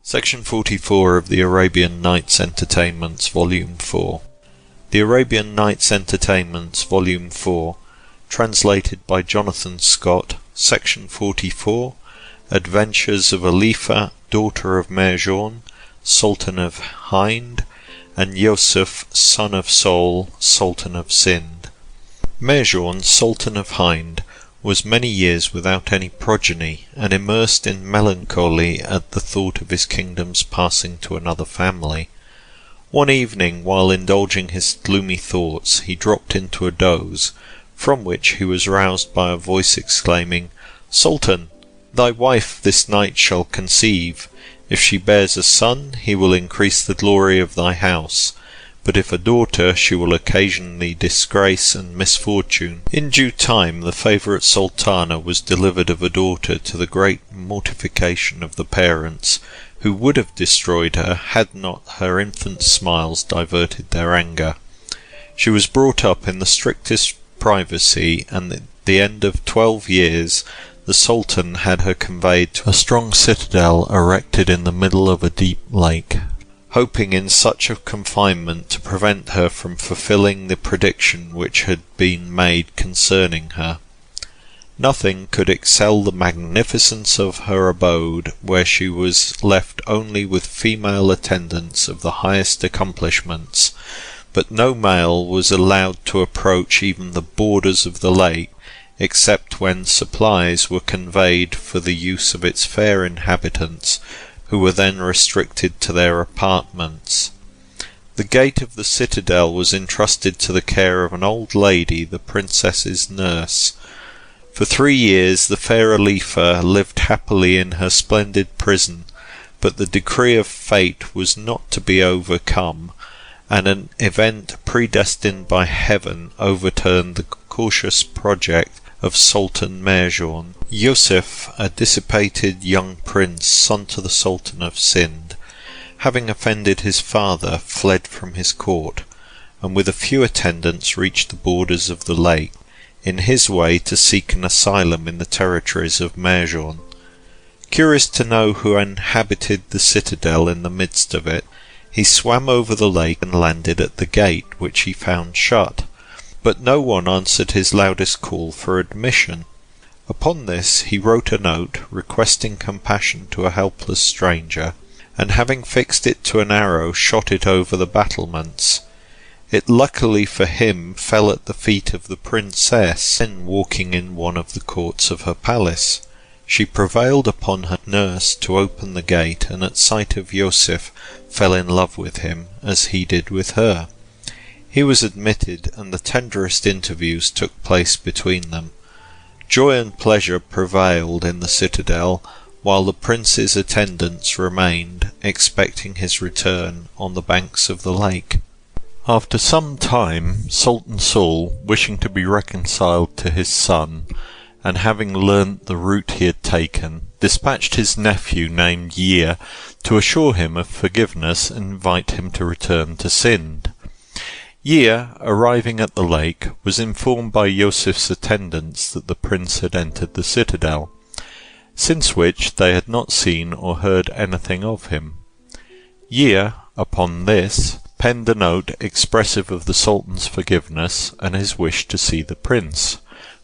Section 44 of the Arabian Nights Entertainments, Volume 4. The Arabian Nights Entertainments, Volume 4, translated by Jonathan Scott, Section 44, Adventures of Alifa, daughter of Marjan, Sultan of Hind, and Yusuf, son of Saul, Sultan of Sind. Marjan, Sultan of Hind, was many years without any progeny, and immersed in melancholy at the thought of his kingdom's passing to another family. One evening, while indulging his gloomy thoughts, he dropped into a doze, from which he was roused by a voice exclaiming, "Sultan, thy wife this night shall conceive. If she bears a son, he will increase the glory of thy house, but if a daughter, she will occasion thee disgrace and misfortune." In due time the favourite sultana was delivered of a daughter, to the great mortification of the parents, who would have destroyed her had not her infant smiles diverted their anger. She was brought up in the strictest privacy, and at the end of 12 years the Sultan had her conveyed to a strong citadel erected in the middle of a deep lake, hoping in such a confinement to prevent her from fulfilling the prediction which had been made concerning her. Nothing could excel the magnificence of her abode, where she was left only with female attendants of the highest accomplishments, but no male was allowed to approach even the borders of the lake, except when supplies were conveyed for the use of its fair inhabitants, who were then restricted to their apartments. The gate of the citadel was entrusted to the care of an old lady, the princess's nurse. For 3 years the fair Alifa lived happily in her splendid prison, but the decree of fate was not to be overcome, and an event predestined by heaven overturned the cautious project of Sultan Marjan. Yusuf, a dissipated young prince, son to the Sultan of Sind, having offended his father, fled from his court, and with a few attendants reached the borders of the lake, in his way to seek an asylum in the territories of Marjan. Curious to know who inhabited the citadel in the midst of it, he swam over the lake and landed at the gate, which he found shut, but no one answered his loudest call for admission. Upon this he wrote a note, requesting compassion to a helpless stranger, and having fixed it to an arrow, shot it over the battlements. It luckily for him fell at the feet of the princess, then walking in one of the courts of her palace. She prevailed upon her nurse to open the gate, and at sight of Yusuf fell in love with him, as he did with her. He was admitted, and the tenderest interviews took place between them. Joy and pleasure prevailed in the citadel, while the prince's attendants remained, expecting his return, on the banks of the lake. After some time, Sultan Saul, wishing to be reconciled to his son, and having learnt the route he had taken, dispatched his nephew named Year to assure him of forgiveness and invite him to return to Sind. Year, arriving at the lake, was informed by Yusuf's attendants that the prince had entered the citadel, since which they had not seen or heard anything of him. Year, upon this, penned a note expressive of the Sultan's forgiveness and his wish to see the prince,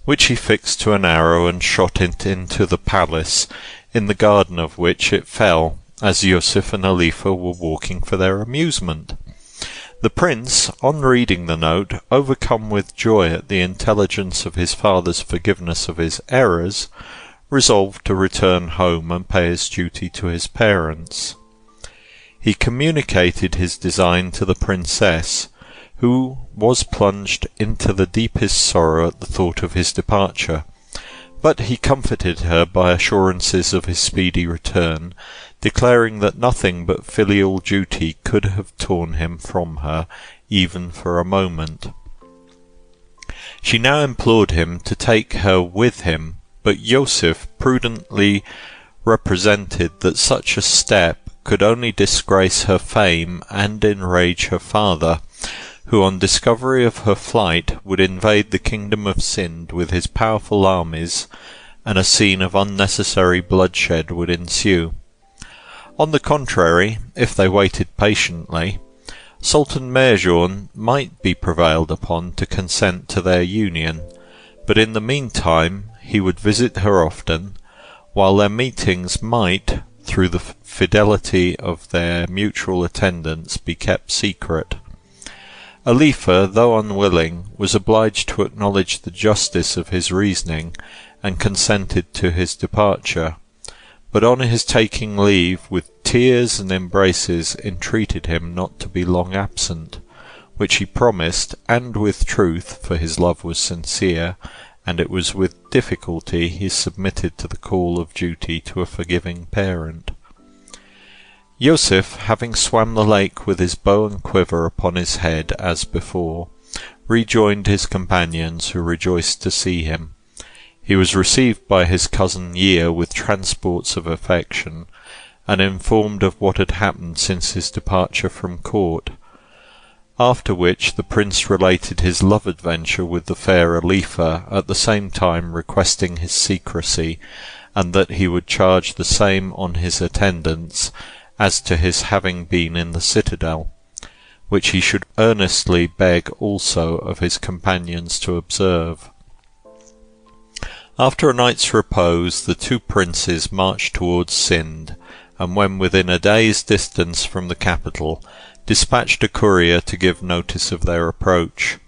which he fixed to an arrow and shot it into the palace, in the garden of which it fell, as Yusuf and Alifa were walking for their amusement. The prince, on reading the note, overcome with joy at the intelligence of his father's forgiveness of his errors, resolved to return home and pay his duty to his parents. He communicated his design to the princess, who was plunged into the deepest sorrow at the thought of his departure, but he comforted her by assurances of his speedy return, declaring that nothing but filial duty could have torn him from her, even for a moment. She now implored him to take her with him, but Yusuf prudently represented that such a step could only disgrace her fame and enrage her father, who on discovery of her flight would invade the kingdom of Sind with his powerful armies, and a scene of unnecessary bloodshed would ensue. On the contrary, if they waited patiently, Sultan Meherjourn might be prevailed upon to consent to their union, but in the meantime he would visit her often, while their meetings might, through the fidelity of their mutual attendants, be kept secret. Alifa, though unwilling, was obliged to acknowledge the justice of his reasoning, and consented to his departure, but on his taking leave, with tears and embraces entreated him not to be long absent, which he promised, and with truth, for his love was sincere, and it was with difficulty he submitted to the call of duty to a forgiving parent. Yusuf, having swam the lake with his bow and quiver upon his head as before, rejoined his companions, who rejoiced to see him. He was received by his cousin Year with transports of affection, and informed of what had happened since his departure from court. After which the prince related his love adventure with the fair Alifa, at the same time requesting his secrecy, and that he would charge the same on his attendants, as to his having been in the citadel, which he should earnestly beg also of his companions to observe. After a night's repose, the two princes marched towards Sind, and when within a day's distance from the capital, dispatched a courier to give notice of their approach.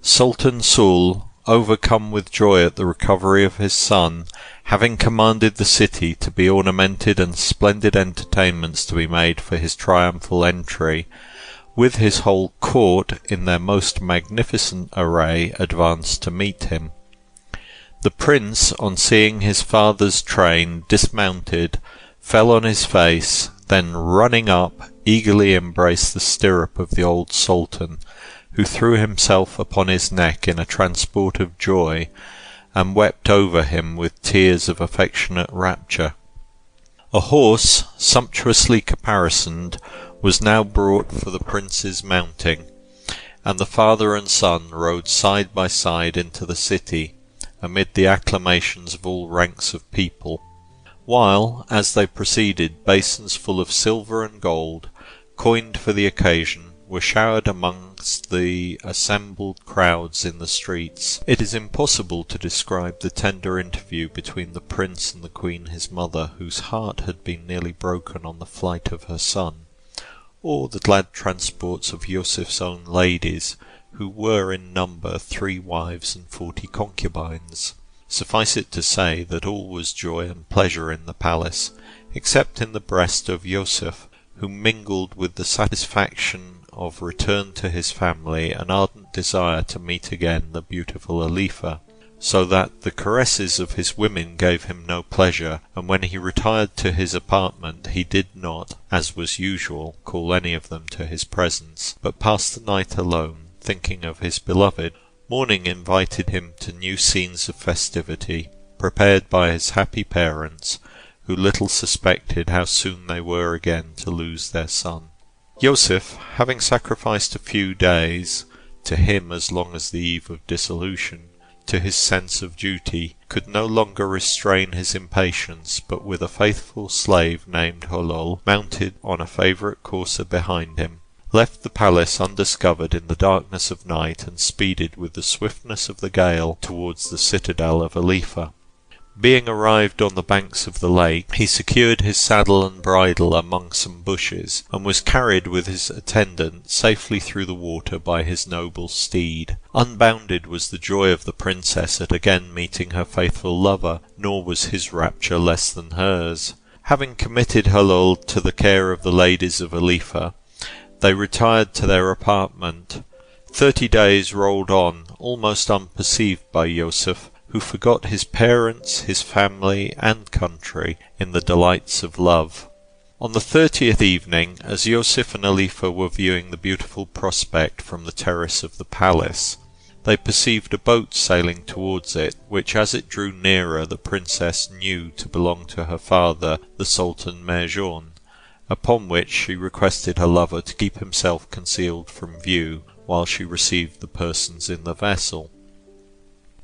Sultan Sul, overcome with joy at the recovery of his son, having commanded the city to be ornamented and splendid entertainments to be made for his triumphal entry, with his whole court in their most magnificent array advanced to meet him. The prince, on seeing his father's train, dismounted, fell on his face, then running up, eagerly embraced the stirrup of the old sultan, who threw himself upon his neck in a transport of joy, and wept over him with tears of affectionate rapture. A horse, sumptuously caparisoned, was now brought for the prince's mounting, and the father and son rode side by side into the city, amid the acclamations of all ranks of people, while, as they proceeded, basins full of silver and gold, coined for the occasion, were showered amongst the assembled crowds in the streets. It is impossible to describe the tender interview between the prince and the queen his mother, whose heart had been nearly broken on the flight of her son, or the glad transports of Yusuf's own ladies, who were in number 3 wives and 40 concubines. Suffice it to say that all was joy and pleasure in the palace, except in the breast of Yusuf, who mingled with the satisfaction of return to his family an ardent desire to meet again the beautiful Alifa, so that the caresses of his women gave him no pleasure, and when he retired to his apartment he did not, as was usual, call any of them to his presence, but passed the night alone, thinking of his beloved. Morning invited him to new scenes of festivity, prepared by his happy parents, who little suspected how soon they were again to lose their son. Yusuf, having sacrificed a few days, to him as long as the eve of dissolution, to his sense of duty, could no longer restrain his impatience, but with a faithful slave named Hulul, mounted on a favourite courser behind him, left the palace undiscovered in the darkness of night, and speeded with the swiftness of the gale towards the citadel of Alifa. Being arrived on the banks of the lake, he secured his saddle and bridle among some bushes, and was carried with his attendant safely through the water by his noble steed. Unbounded was the joy of the princess at again meeting her faithful lover, nor was his rapture less than hers. Having committed Hulul to the care of the ladies of Alifa, they retired to their apartment. 30 days rolled on, almost unperceived by Yusuf, who forgot his parents, his family, and country in the delights of love. On the 30th evening, as Yusuf and Alifa were viewing the beautiful prospect from the terrace of the palace, they perceived a boat sailing towards it, which as it drew nearer the princess knew to belong to her father, the Sultan Meherjourn, upon which she requested her lover to keep himself concealed from view while she received the persons in the vessel.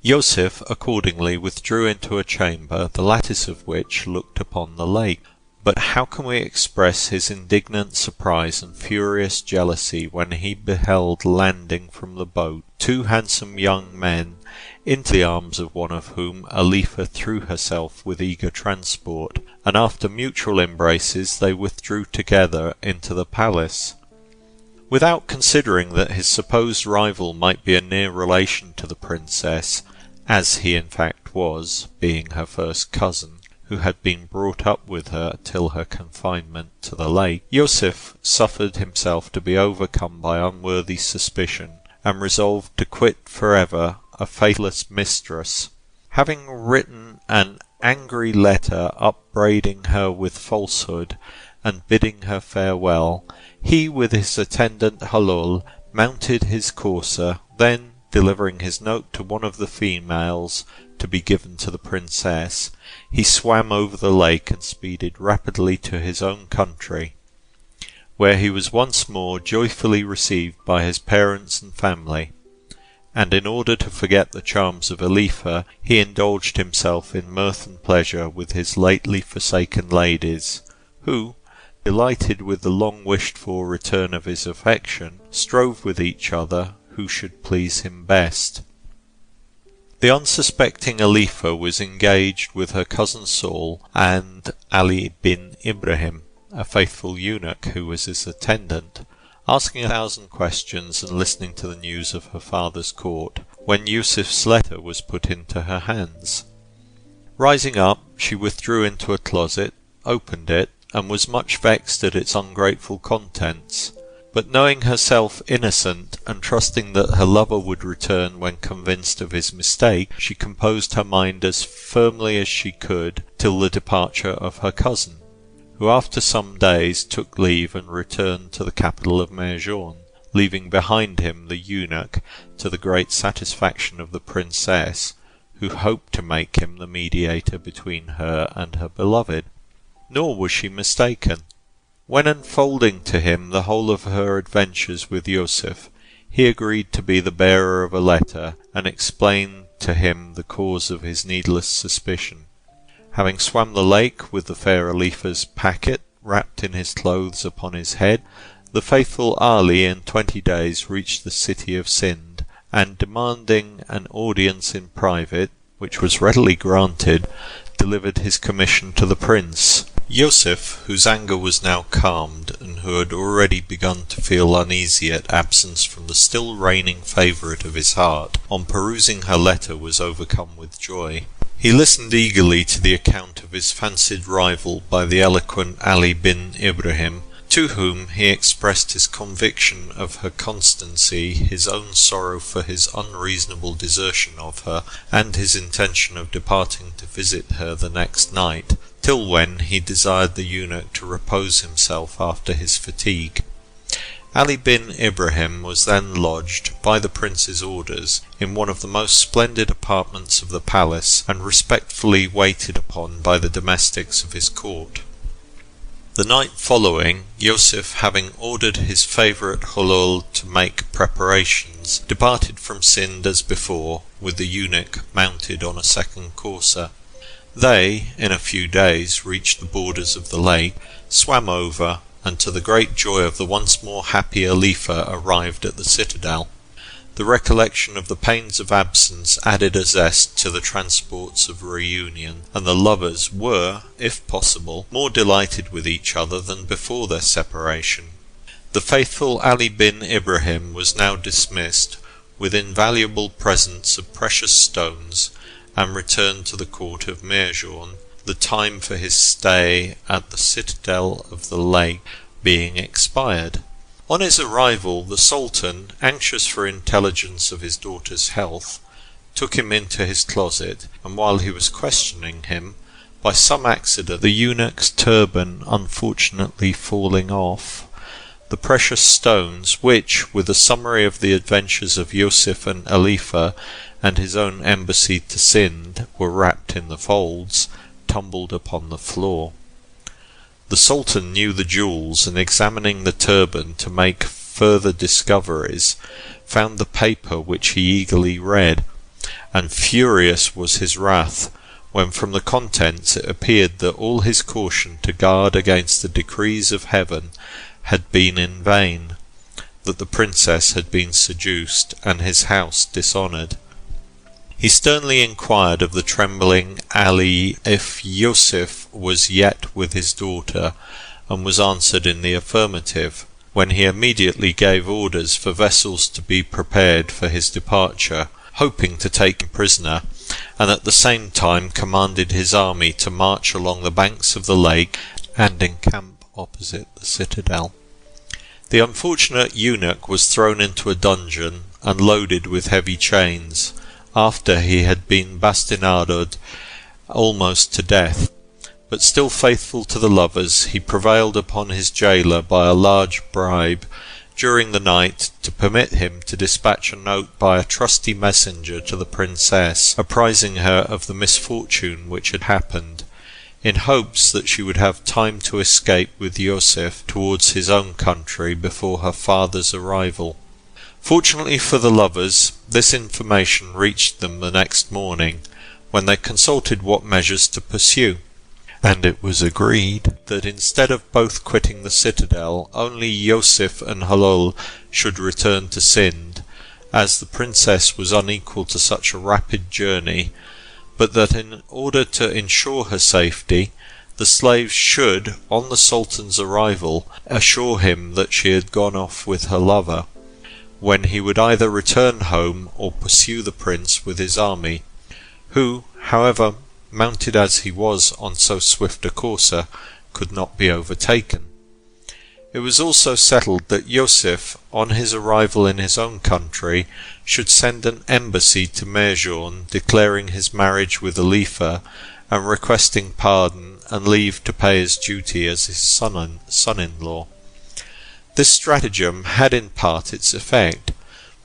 Yusuf accordingly withdrew into a chamber, the lattice of which looked upon the lake. But how can we express his indignant surprise and furious jealousy when he beheld landing from the boat two handsome young men, into the arms of one of whom Alifa threw herself with eager transport, and after mutual embraces they withdrew together into the palace. Without considering that his supposed rival might be a near relation to the princess, as he in fact was, being her first cousin, who had been brought up with her till her confinement to the lake, Yusuf suffered himself to be overcome by unworthy suspicion, and resolved to quit for ever a faithless mistress. Having written an angry letter upbraiding her with falsehood, and bidding her farewell, he with his attendant Halul mounted his courser, then, delivering his note to one of the females, to be given to the princess, he swam over the lake and speeded rapidly to his own country, where he was once more joyfully received by his parents and family, and in order to forget the charms of Alifa, he indulged himself in mirth and pleasure with his lately forsaken ladies, who, delighted with the long-wished-for return of his affection, strove with each other who should please him best. The unsuspecting Alifa was engaged with her cousin Saul and Ali bin Ibrahim, a faithful eunuch who was his attendant, asking 1,000 questions and listening to the news of her father's court, when Yusuf's letter was put into her hands. Rising up, she withdrew into a closet, opened it, and was much vexed at its ungrateful contents. But knowing herself innocent, and trusting that her lover would return when convinced of his mistake, she composed her mind as firmly as she could till the departure of her cousin, who after some days took leave and returned to the capital of Marjan, leaving behind him the eunuch, to the great satisfaction of the princess, who hoped to make him the mediator between her and her beloved. Nor was she mistaken. When unfolding to him the whole of her adventures with Yusuf, he agreed to be the bearer of a letter, and explained to him the cause of his needless suspicion. Having swam the lake with the fair Alifa's packet, wrapped in his clothes upon his head, the faithful Ali in 20 days reached the city of Sind, and demanding an audience in private, which was readily granted, delivered his commission to the prince. Yusuf, whose anger was now calmed, and who had already begun to feel uneasy at absence from the still reigning favourite of his heart, on perusing her letter was overcome with joy. He listened eagerly to the account of his fancied rival by the eloquent Ali bin Ibrahim, to whom he expressed his conviction of her constancy, his own sorrow for his unreasonable desertion of her, and his intention of departing to visit her the next night, till when he desired the eunuch to repose himself after his fatigue. Ali bin Ibrahim was then lodged, by the prince's orders, in one of the most splendid apartments of the palace, and respectfully waited upon by the domestics of his court. The night following, Yusuf, having ordered his favourite Hulul to make preparations, departed from Sind as before, with the eunuch mounted on a second courser. They, in a few days, reached the borders of the lake, swam over, and to the great joy of the once more happy Alifa arrived at the citadel. The recollection of the pains of absence added a zest to the transports of reunion, and the lovers were, if possible, more delighted with each other than before their separation. The faithful Ali bin Ibrahim was now dismissed, with invaluable presents of precious stones, and returned to the court of Marjan, the time for his stay at the citadel of the lake being expired. On his arrival, the Sultan, anxious for intelligence of his daughter's health, took him into his closet, and while he was questioning him, by some accident the eunuch's turban unfortunately falling off, the precious stones, which, with a summary of the adventures of Yusuf and Alifa, and his own embassy to Sind, were wrapped in the folds, tumbled upon the floor. The Sultan knew the jewels, and examining the turban to make further discoveries, found the paper which he eagerly read, and furious was his wrath, when from the contents it appeared that all his caution to guard against the decrees of heaven had been in vain, that the princess had been seduced, and his house dishonoured. He sternly inquired of the trembling Ali if Yusuf was yet with his daughter, and was answered in the affirmative, when he immediately gave orders for vessels to be prepared for his departure, hoping to take him prisoner, and at the same time commanded his army to march along the banks of the lake and encamp opposite the citadel. The unfortunate eunuch was thrown into a dungeon and loaded with heavy chains, after he had been bastinadoed almost to death, but still faithful to the lovers, he prevailed upon his jailer by a large bribe during the night to permit him to dispatch a note by a trusty messenger to the princess, apprising her of the misfortune which had happened, in hopes that she would have time to escape with Yusuf towards his own country before her father's arrival. Fortunately for the lovers, this information reached them the next morning, when they consulted what measures to pursue, and it was agreed that instead of both quitting the citadel, only Yusuf and Halul should return to Sind, as the princess was unequal to such a rapid journey, but that in order to ensure her safety, the slaves should, on the Sultan's arrival, assure him that she had gone off with her lover, when he would either return home or pursue the prince with his army, who, however, mounted as he was on so swift a courser, could not be overtaken. It was also settled that Yusuf, on his arrival in his own country, should send an embassy to Marjan declaring his marriage with Alifa, and requesting pardon and leave to pay his duty as his son-in-law. This stratagem had in part its effect,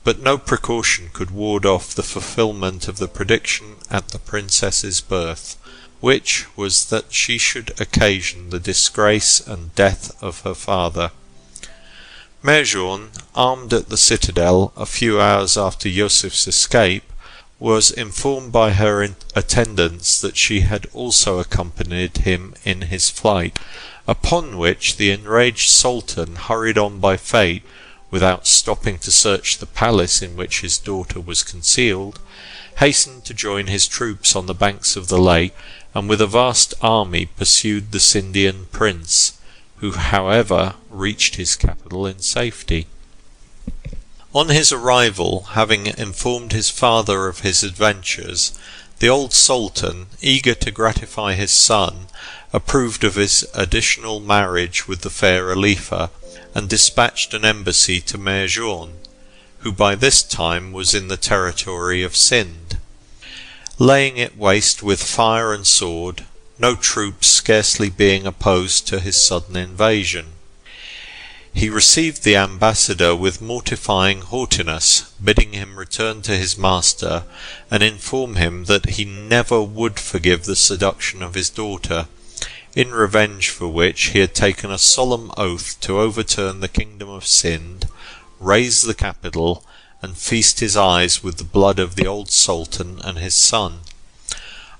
but no precaution could ward off the fulfilment of the prediction at the princess's birth, which was that she should occasion the disgrace and death of her father. Marjan, armed at the citadel a few hours after Yusuf's escape, was informed by her attendants that she had also accompanied him in his flight, upon which the enraged sultan hurried on by fate, without stopping to search the palace in which his daughter was concealed, hastened to join his troops on the banks of the lake, and with a vast army pursued the Scindian prince, who however reached his capital in safety. On his arrival, having informed his father of his adventures, the old sultan, eager to gratify his son, approved of his additional marriage with the fair Alifa, and dispatched an embassy to Marjan, who by this time was in the territory of Sind, laying it waste with fire and sword, no troops scarcely being opposed to his sudden invasion. He received the ambassador with mortifying haughtiness, bidding him return to his master, and inform him that he never would forgive the seduction of his daughter, in revenge for which he had taken a solemn oath to overturn the kingdom of Sind, raze the capital, and feast his eyes with the blood of the old sultan and his son.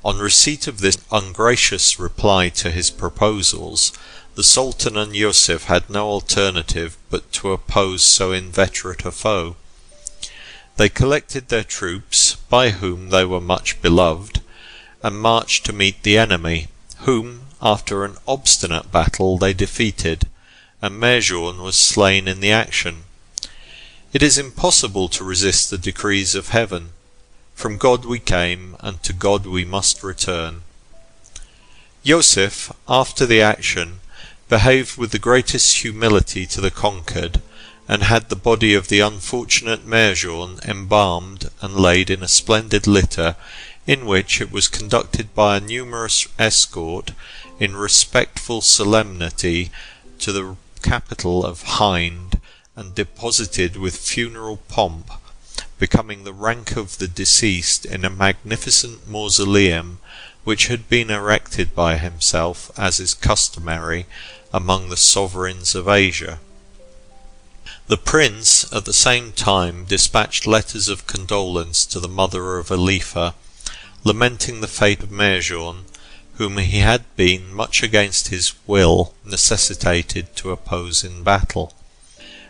On receipt of this ungracious reply to his proposals, the sultan and Yusuf had no alternative but to oppose so inveterate a foe. They collected their troops, by whom they were much beloved, and marched to meet the enemy, whom, after an obstinate battle, they defeated, and Marjan was slain in the action. It is impossible to resist the decrees of heaven. From God we came, and to God we must return. Yusuf, after the action, behaved with the greatest humility to the conquered, and had the body of the unfortunate Marjan embalmed and laid in a splendid litter, in which it was conducted by a numerous escort in respectful solemnity to the capital of Hind, and deposited with funeral pomp, becoming the rank of the deceased, in a magnificent mausoleum which had been erected by himself, as is customary among the sovereigns of Asia. The prince at the same time dispatched letters of condolence to the mother of Alifa, lamenting the fate of Merjouan, whom he had been, much against his will, necessitated to oppose in battle,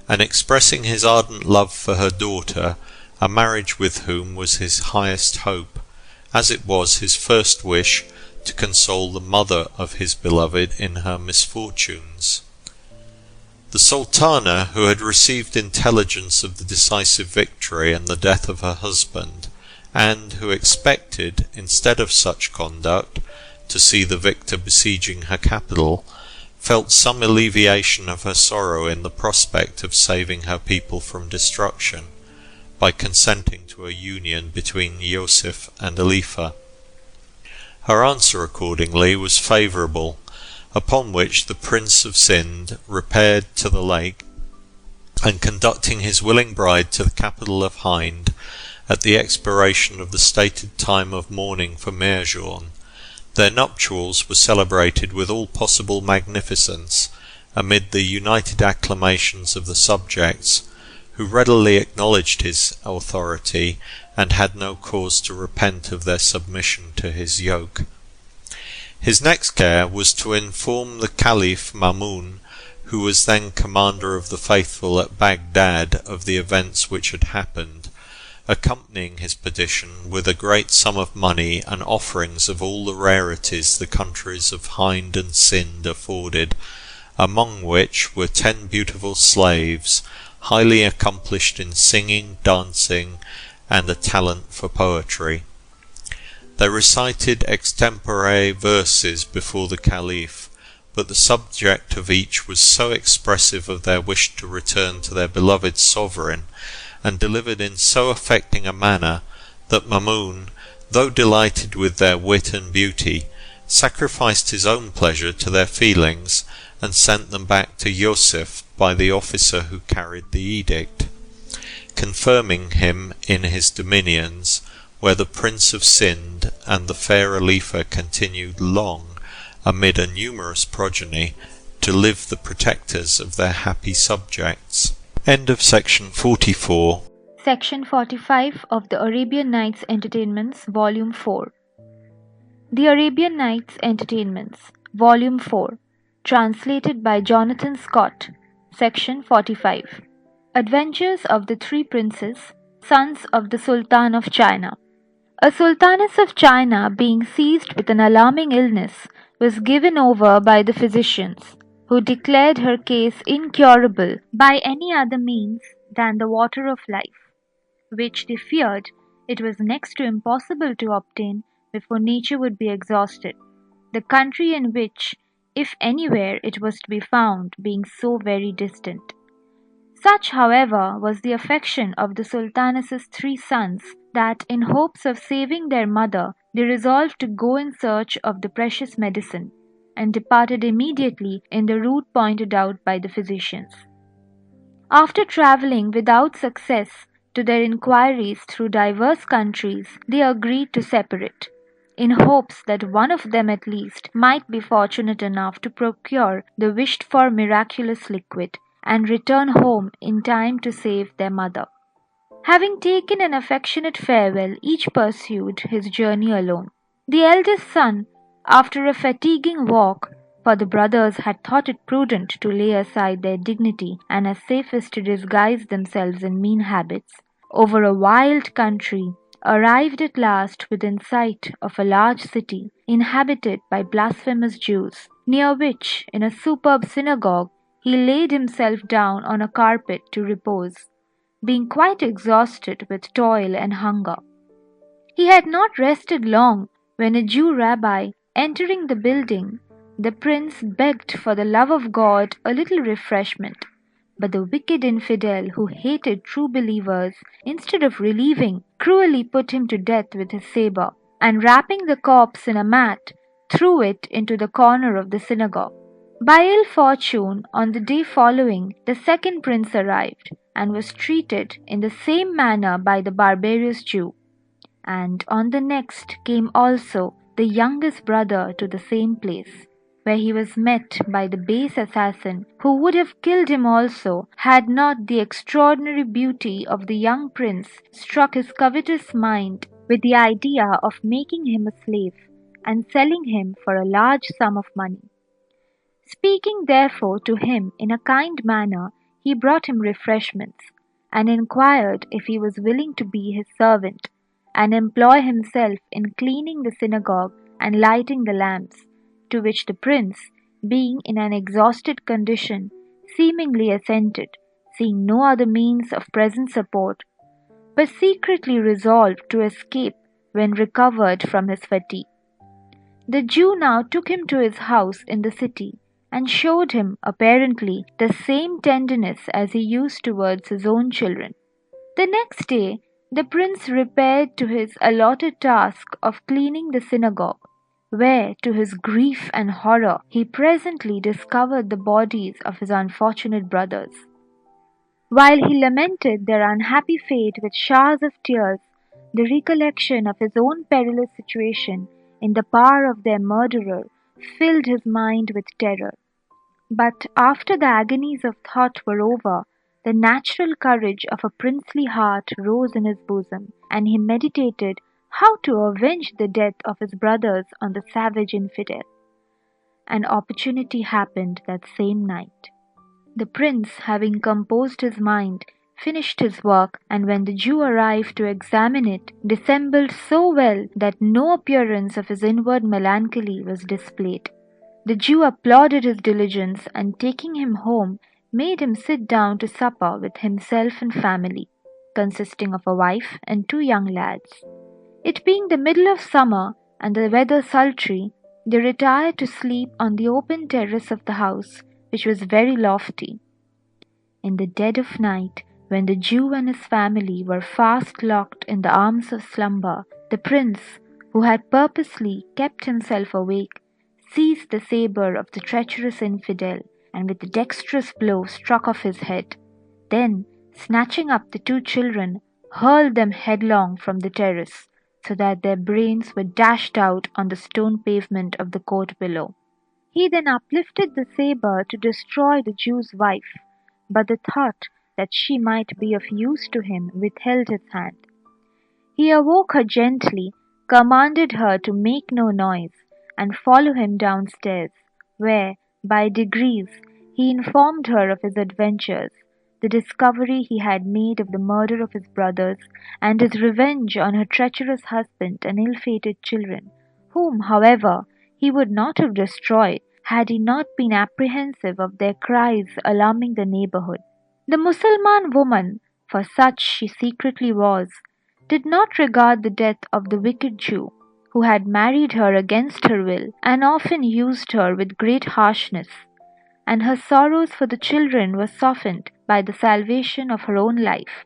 and expressing his ardent love for her daughter, a marriage with whom was his highest hope, as it was his first wish to console the mother of his beloved in her misfortunes. The Sultana, who had received intelligence of the decisive victory and the death of her husband, and who expected, instead of such conduct, to see the victor besieging her capital, felt some alleviation of her sorrow in the prospect of saving her people from destruction, by consenting to a union between Yusuf and Alifa. Her answer accordingly was favourable, upon which the Prince of Sind repaired to the lake, and conducting his willing bride to the capital of Hind, at the expiration of the stated time of mourning for Merjouan, their nuptials were celebrated with all possible magnificence, amid the united acclamations of the subjects, who readily acknowledged his authority, and had no cause to repent of their submission to his yoke. His next care was to inform the Caliph Mamun, who was then commander of the faithful at Baghdad, of the events which had happened, accompanying his petition with a great sum of money and offerings of all the rarities the countries of Hind and Sind afforded, among which were 10 beautiful slaves, highly accomplished in singing, dancing, and a talent for poetry. They recited extempore verses before the Caliph, but the subject of each was so expressive of their wish to return to their beloved sovereign, and delivered in so affecting a manner, that Mamun, though delighted with their wit and beauty, sacrificed his own pleasure to their feelings, and sent them back to Yusuf by the officer who carried the edict, confirming him in his dominions, where the Prince of Sind and the fair Alifa continued long, amid a numerous progeny, to live the protectors of their happy subjects. End of section 44. Section 45 of the Arabian Nights Entertainments, Volume 4. The Arabian Nights Entertainments, Volume 4, translated by Jonathan Scott, Section 45. Adventures of the Three Princes, sons of the Sultan of China. A sultaness of China, being seized with an alarming illness, was given over by the physicians, who declared her case incurable by any other means than the water of life, which they feared it was next to impossible to obtain before nature would be exhausted, the country in which, if anywhere, it was to be found being so very distant. Such, however, was the affection of the Sultaness's 3 sons, that in hopes of saving their mother, they resolved to go in search of the precious medicine, and departed immediately in the route pointed out by the physicians. After travelling without success to their inquiries through diverse countries, they agreed to separate, in hopes that one of them at least might be fortunate enough to procure the wished-for miraculous liquid, and return home in time to save their mother. Having taken an affectionate farewell, each pursued his journey alone. The eldest son, after a fatiguing walk, for the brothers had thought it prudent to lay aside their dignity and as safest to disguise themselves in mean habits, over a wild country, arrived at last within sight of a large city inhabited by blasphemous Jews, near which, in a superb synagogue, he laid himself down on a carpet to repose, being quite exhausted with toil and hunger. He had not rested long when a Jew rabbi, entering the building, the prince begged for the love of God a little refreshment. But the wicked infidel, who hated true believers, instead of relieving, cruelly put him to death with his sabre, and wrapping the corpse in a mat, threw it into the corner of the synagogue. By ill fortune, on the day following, the second prince arrived, and was treated in the same manner by the barbarous Jew. And on the next came also the youngest brother to the same place. where he was met by the base assassin, who would have killed him also, had not the extraordinary beauty of the young prince struck his covetous mind with the idea of making him a slave and selling him for a large sum of money. Speaking therefore to him in a kind manner, he brought him refreshments, and inquired if he was willing to be his servant, and employ himself in cleaning the synagogue and lighting the lamps, to which the prince, being in an exhausted condition, seemingly assented, seeing no other means of present support, but secretly resolved to escape when recovered from his fatigue. The Jew now took him to his house in the city, and showed him, apparently, the same tenderness as he used towards his own children. The next day, the prince repaired to his allotted task of cleaning the synagogue, where, to his grief and horror, he presently discovered the bodies of his unfortunate brothers. While he lamented their unhappy fate with showers of tears, the recollection of his own perilous situation in the power of their murderer filled his mind with terror. But after the agonies of thought were over, the natural courage of a princely heart rose in his bosom, and he meditated how to avenge the death of his brothers on the savage infidel. An opportunity happened that same night. The prince, having composed his mind, finished his work, and when the Jew arrived to examine it, dissembled so well that no appearance of his inward melancholy was displayed. The Jew applauded his diligence, and taking him home, made him sit down to supper with himself and family, consisting of a wife and 2 young lads. It being the middle of summer, and the weather sultry, they retired to sleep on the open terrace of the house, which was very lofty. In the dead of night, when the Jew and his family were fast locked in the arms of slumber, the prince, who had purposely kept himself awake, seized the sabre of the treacherous infidel, and with a dexterous blow struck off his head. Then, snatching up the 2 children, hurled them headlong from the terrace, so that their brains were dashed out on the stone pavement of the court below. He then uplifted the sabre to destroy the Jew's wife, but the thought that she might be of use to him withheld his hand. He awoke her gently, commanded her to make no noise, and follow him downstairs, where, by degrees, he informed her of his adventures, the discovery he had made of the murder of his brothers, and his revenge on her treacherous husband and ill-fated children, whom, however, he would not have destroyed had he not been apprehensive of their cries alarming the neighborhood. The Mussulman woman, for such she secretly was, did not regard the death of the wicked Jew, who had married her against her will and often used her with great harshness, and her sorrows for the children were softened by the salvation of her own life.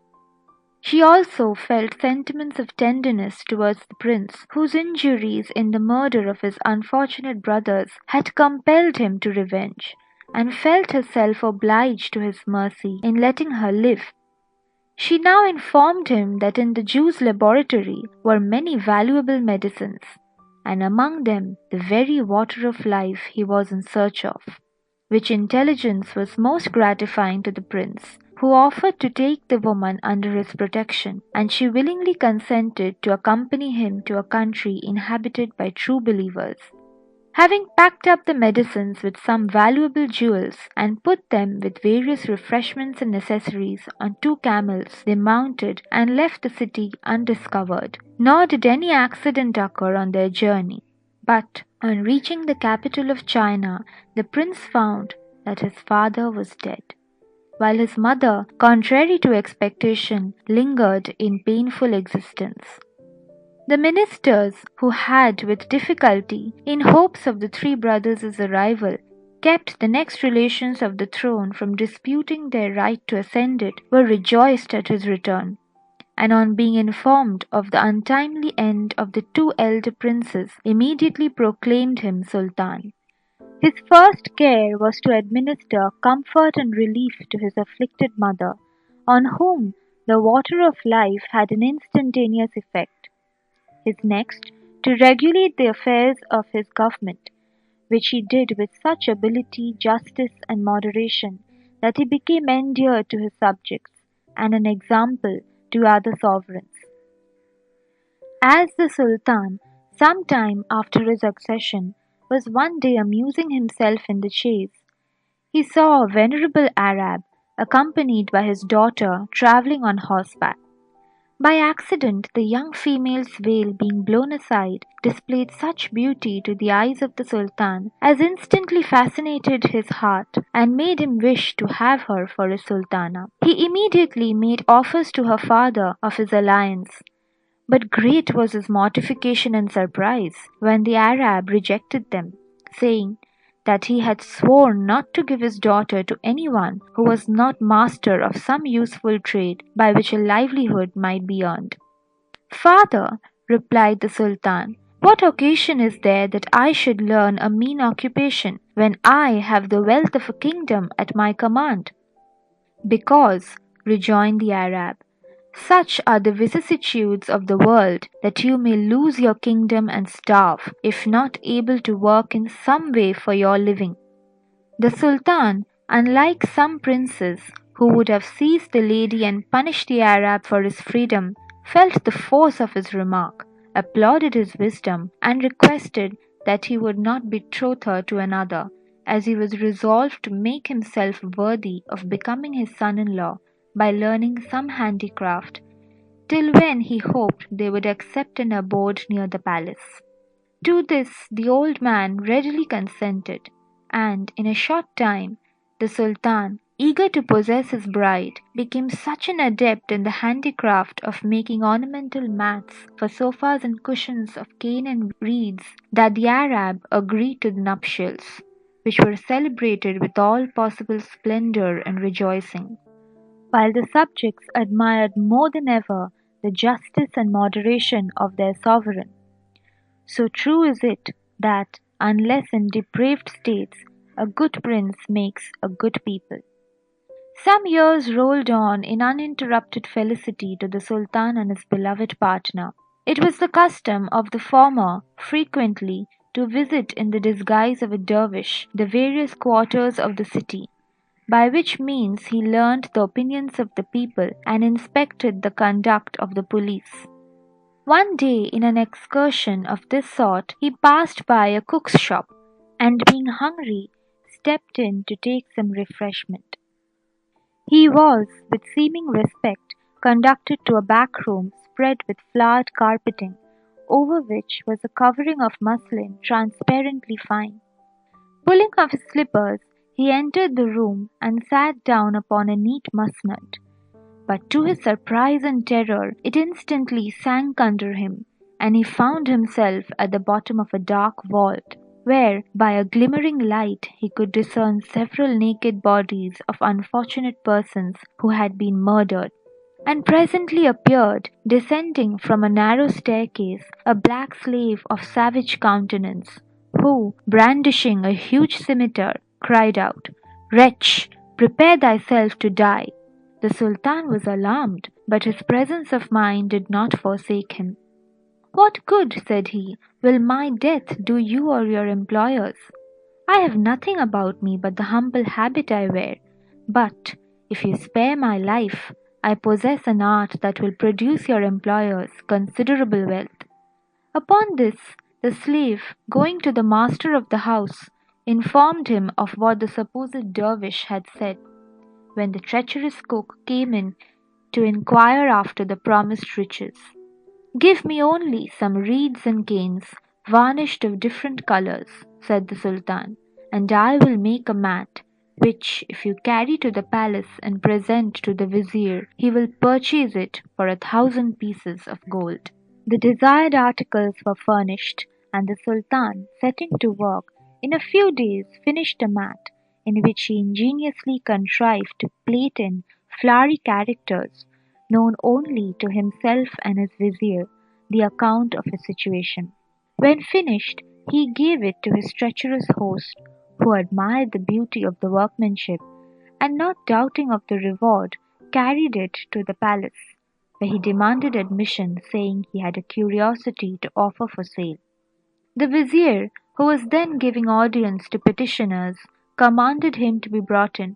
She also felt sentiments of tenderness towards the prince, whose injuries in the murder of his unfortunate brothers had compelled him to revenge, and felt herself obliged to his mercy in letting her live. She now informed him that in the Jew's laboratory were many valuable medicines, and among them the very water of life he was in search of, which intelligence was most gratifying to the prince, who offered to take the woman under his protection, and she willingly consented to accompany him to a country inhabited by true believers. Having packed up the medicines with some valuable jewels, and put them with various refreshments and necessaries on 2 camels, they mounted and left the city undiscovered. Nor did any accident occur on their journey. But on reaching the capital of China, the prince found that his father was dead, while his mother, contrary to expectation, lingered in painful existence. The ministers, who had with difficulty, in hopes of the 3 brothers' arrival, kept the next relations of the throne from disputing their right to ascend it, were rejoiced at his return, and on being informed of the untimely end of the 2 elder princes, immediately proclaimed him Sultan. His first care was to administer comfort and relief to his afflicted mother, on whom the water of life had an instantaneous effect. His next, to regulate the affairs of his government, which he did with such ability, justice, and moderation that he became endeared to his subjects and an example to other sovereigns. As the Sultan, some time after his accession, was one day amusing himself in the chase, he saw a venerable Arab, accompanied by his daughter, travelling on horseback. By accident, the young female's veil being blown aside displayed such beauty to the eyes of the Sultan as instantly fascinated his heart and made him wish to have her for his Sultana. He immediately made offers to her father of his alliance, but great was his mortification and surprise when the Arab rejected them, saying that he had sworn not to give his daughter to anyone who was not master of some useful trade by which a livelihood might be earned. "Father," replied the Sultan, "what occasion is there that I should learn a mean occupation when I have the wealth of a kingdom at my command?" "Because," rejoined the Arab, "such are the vicissitudes of the world that you may lose your kingdom and starve, if not able to work in some way for your living." The Sultan, unlike some princes who would have seized the lady and punished the Arab for his freedom, felt the force of his remark, applauded his wisdom, and requested that he would not betroth her to another, as he was resolved to make himself worthy of becoming his son-in-law by learning some handicraft, till when he hoped they would accept an abode near the palace. To this the old man readily consented, and in a short time the Sultan, eager to possess his bride, became such an adept in the handicraft of making ornamental mats for sofas and cushions of cane and reeds that the Arab agreed to the nuptials, which were celebrated with all possible splendor and rejoicing, while the subjects admired more than ever the justice and moderation of their sovereign. So true is it that, unless in depraved states, a good prince makes a good people. Some years rolled on in uninterrupted felicity to the Sultan and his beloved partner. It was the custom of the former frequently to visit in the disguise of a dervish the various quarters of the city, by which means he learned the opinions of the people and inspected the conduct of the police. One day, in an excursion of this sort, he passed by a cook's shop, and being hungry, stepped in to take some refreshment. He was, with seeming respect, conducted to a back room spread with flowered carpeting, over which was a covering of muslin transparently fine. Pulling off his slippers, he entered the room and sat down upon a neat musnad. But to his surprise and terror, it instantly sank under him, and he found himself at the bottom of a dark vault, where by a glimmering light he could discern several naked bodies of unfortunate persons who had been murdered. And presently appeared, descending from a narrow staircase, a black slave of savage countenance, who, brandishing a huge scimitar, cried out, "Wretch, prepare thyself to die!" The Sultan was alarmed, but his presence of mind did not forsake him. "What good," said he, "will my death do you or your employers? I have nothing about me but the humble habit I wear, but if you spare my life, I possess an art that will produce your employers considerable wealth." Upon this, the slave, going to the master of the house, informed him of what the supposed dervish had said, when the treacherous cook came in to inquire after the promised riches. "Give me only some reeds and canes, varnished of different colours," said the Sultan, "and I will make a mat, which if you carry to the palace and present to the vizier, he will purchase it for 1,000 pieces of gold." The desired articles were furnished, and the Sultan, setting to work, in a few days finished a mat, in which he ingeniously contrived to plate in flowery characters, known only to himself and his vizier, the account of his situation. When finished, he gave it to his treacherous host, who admired the beauty of the workmanship, and not doubting of the reward, carried it to the palace, where he demanded admission, saying he had a curiosity to offer for sale. The vizier, who was then giving audience to petitioners, commanded him to be brought in.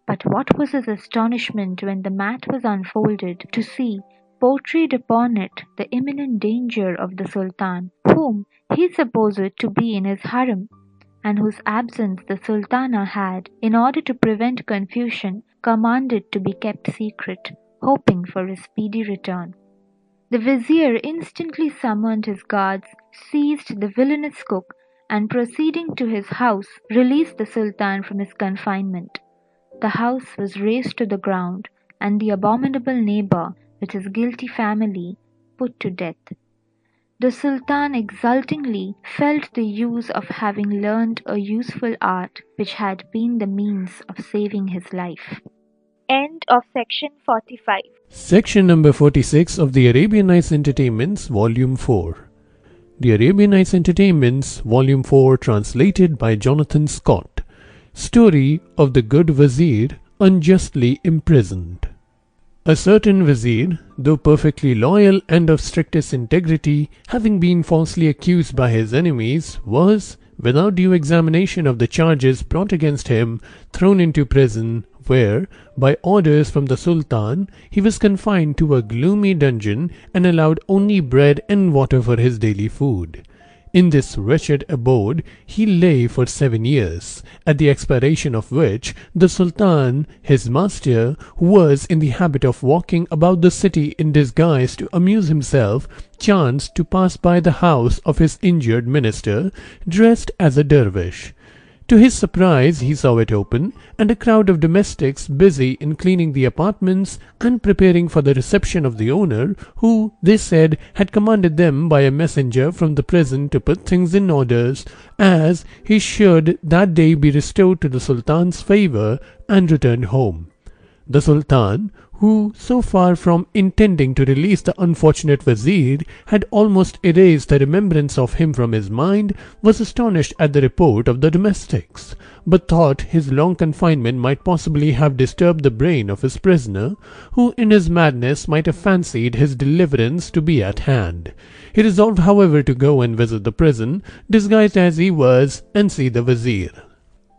But what was his astonishment when the mat was unfolded to see, portrayed upon it, the imminent danger of the Sultan, whom he supposed to be in his harem, and whose absence the Sultana had, in order to prevent confusion, commanded to be kept secret, hoping for his speedy return. The vizier instantly summoned his guards, seized the villainous cook, and proceeding to his house, released the Sultan from his confinement. The house was razed to the ground, and the abominable neighbor, with his guilty family, put to death. The Sultan exultingly felt the use of having learned a useful art which had been the means of saving his life. End of section 45. Section number 46 of the Arabian Nights Entertainments, Volume 4. The Arabian Nights Entertainments, Volume 4, translated by Jonathan Scott. Story of the Good Vizier Unjustly Imprisoned. A certain vizier, though perfectly loyal and of strictest integrity, having been falsely accused by his enemies, was, without due examination of the charges brought against him, thrown into prison, where, by orders from the Sultan, he was confined to a gloomy dungeon and allowed only bread and water for his daily food. In this wretched abode he lay for 7 years, at the expiration of which the Sultan, his master, who was in the habit of walking about the city in disguise to amuse himself, chanced to pass by the house of his injured minister, dressed as a dervish. To his surprise he saw it open, and a crowd of domestics busy in cleaning the apartments and preparing for the reception of the owner, who, they said, had commanded them by a messenger from the prison to put things in orders, as he should that day be restored to the Sultan's favour, and returned home. The Sultan, who, so far from intending to release the unfortunate vizier, had almost erased the remembrance of him from his mind, was astonished at the report of the domestics, but thought his long confinement might possibly have disturbed the brain of his prisoner, who in his madness might have fancied his deliverance to be at hand. He resolved, however, to go and visit the prison, disguised as he was, and see the vizier.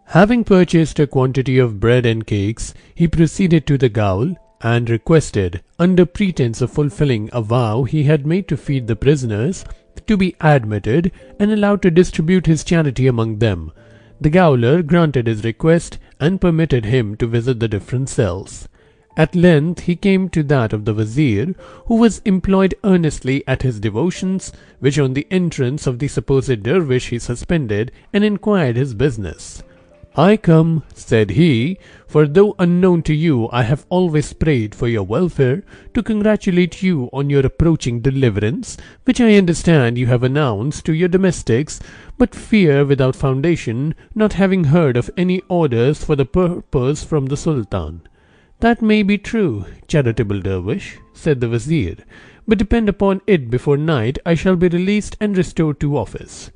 Having purchased a quantity of bread and cakes, he proceeded to the gaol, and requested, under pretence of fulfilling a vow he had made to feed the prisoners, to be admitted and allowed to distribute his charity among them. The gaoler granted his request and permitted him to visit the different cells. At length he came to that of the vizier, who was employed earnestly at his devotions, which on the entrance of the supposed dervish he suspended, and inquired his business. "I come," said he, "for though unknown to you I have always prayed for your welfare, to congratulate you on your approaching deliverance, which I understand you have announced to your domestics, but fear without foundation, not having heard of any orders for the purpose from the Sultan." "That may be true, charitable dervish," said the vizier, "but depend upon it before night I shall be released and restored to office."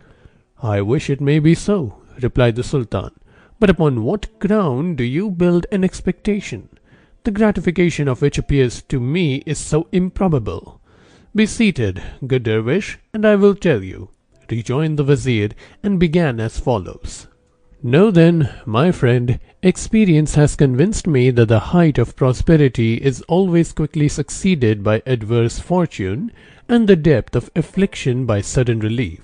"I wish it may be so," replied the Sultan. "But upon what ground do you build an expectation, the gratification of which appears to me is so improbable?" "Be seated, good dervish, and I will tell you," rejoined the vizier, and began as follows. "Know then, my friend, experience has convinced me that the height of prosperity is always quickly succeeded by adverse fortune, and the depth of affliction by sudden relief.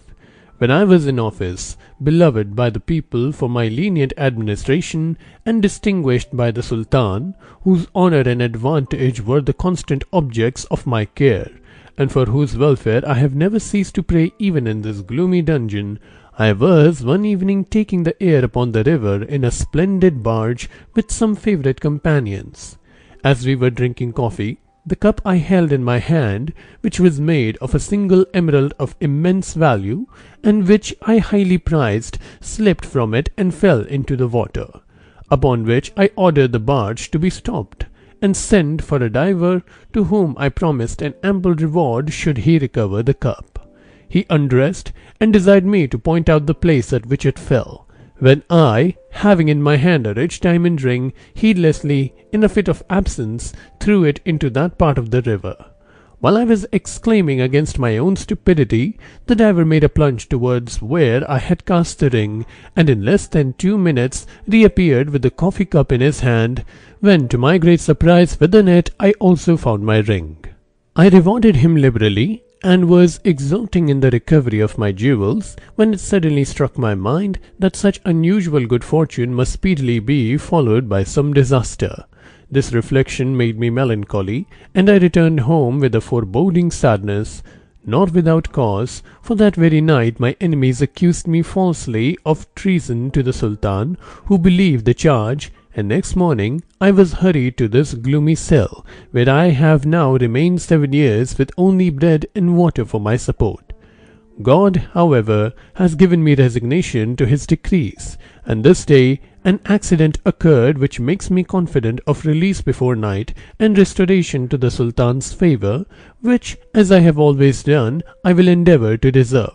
When I was in office, beloved by the people for my lenient administration, and distinguished by the Sultan, whose honour and advantage were the constant objects of my care, and for whose welfare I have never ceased to pray even in this gloomy dungeon, I was one evening taking the air upon the river in a splendid barge with some favourite companions. As we were drinking coffee, the cup I held in my hand, which was made of a single emerald of immense value, and which I highly prized, slipped from it and fell into the water, upon which I ordered the barge to be stopped, and sent for a diver, to whom I promised an ample reward should he recover the cup. He undressed, and desired me to point out the place at which it fell, when I, having in my hand a rich diamond ring, heedlessly, in a fit of absence, threw it into that part of the river. While I was exclaiming against my own stupidity, the diver made a plunge towards where I had cast the ring, and in less than 2 minutes reappeared with the coffee cup in his hand, when to my great surprise within it I also found my ring. I rewarded him liberally, and was exulting in the recovery of my jewels, when it suddenly struck my mind that such unusual good fortune must speedily be followed by some disaster. This reflection made me melancholy, and I returned home with a foreboding sadness, not without cause, for that very night my enemies accused me falsely of treason to the Sultan, who believed the charge, and next morning I was hurried to this gloomy cell, where I have now remained 7 years with only bread and water for my support. God, however, has given me resignation to his decrees, and this day an accident occurred which makes me confident of release before night and restoration to the Sultan's favour, which, as I have always done, I will endeavour to deserve.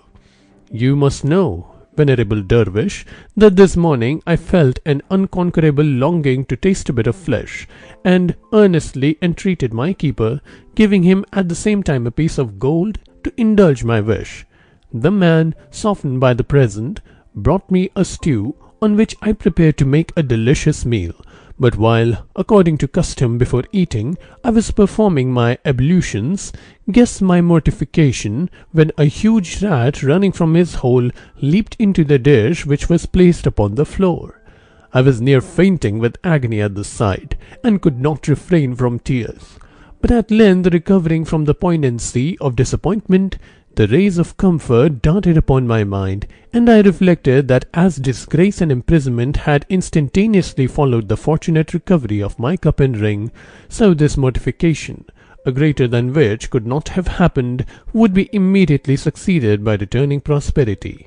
You must know, venerable dervish, that this morning I felt an unconquerable longing to taste a bit of flesh, and earnestly entreated my keeper, giving him at the same time a piece of gold, to indulge my wish. The man, softened by the present, brought me a stew, on which I prepared to make a delicious meal. But while, according to custom before eating, I was performing my ablutions, guess my mortification when a huge rat running from his hole leaped into the dish which was placed upon the floor. I was near fainting with agony at the sight, and could not refrain from tears. But at length, recovering from the poignancy of disappointment, the rays of comfort darted upon my mind, and I reflected that as disgrace and imprisonment had instantaneously followed the fortunate recovery of my cup and ring, so this mortification, a greater than which could not have happened, would be immediately succeeded by returning prosperity.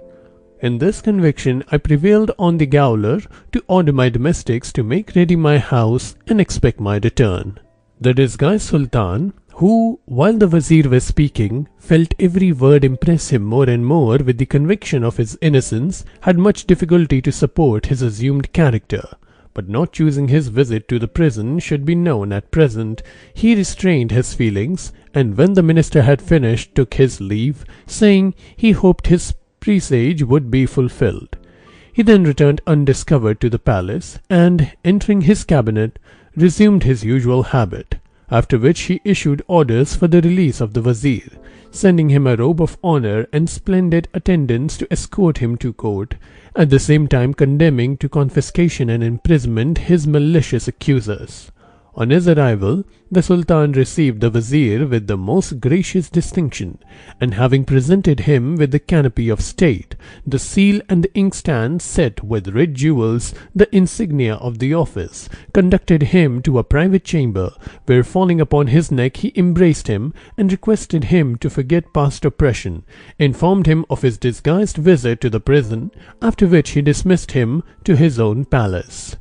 In this conviction I prevailed on the gaoler to order my domestics to make ready my house and expect my return. The disguised Sultan, who, while the Wazir was speaking, felt every word impress him more and more with the conviction of his innocence, had much difficulty to support his assumed character, but not choosing his visit to the prison should be known at present, he restrained his feelings, and when the minister had finished took his leave, saying he hoped his presage would be fulfilled. He then returned undiscovered to the palace, and, entering his cabinet, resumed his usual habit, after which he issued orders for the release of the Wazir, sending him a robe of honour and splendid attendants to escort him to court, at the same time condemning to confiscation and imprisonment his malicious accusers. On his arrival, the Sultan received the Wazir with the most gracious distinction, and having presented him with the canopy of state, the seal and the inkstand set with rich jewels, the insignia of the office, conducted him to a private chamber, where falling upon his neck he embraced him, and requested him to forget past oppression, informed him of his disguised visit to the prison, after which he dismissed him to his own palace.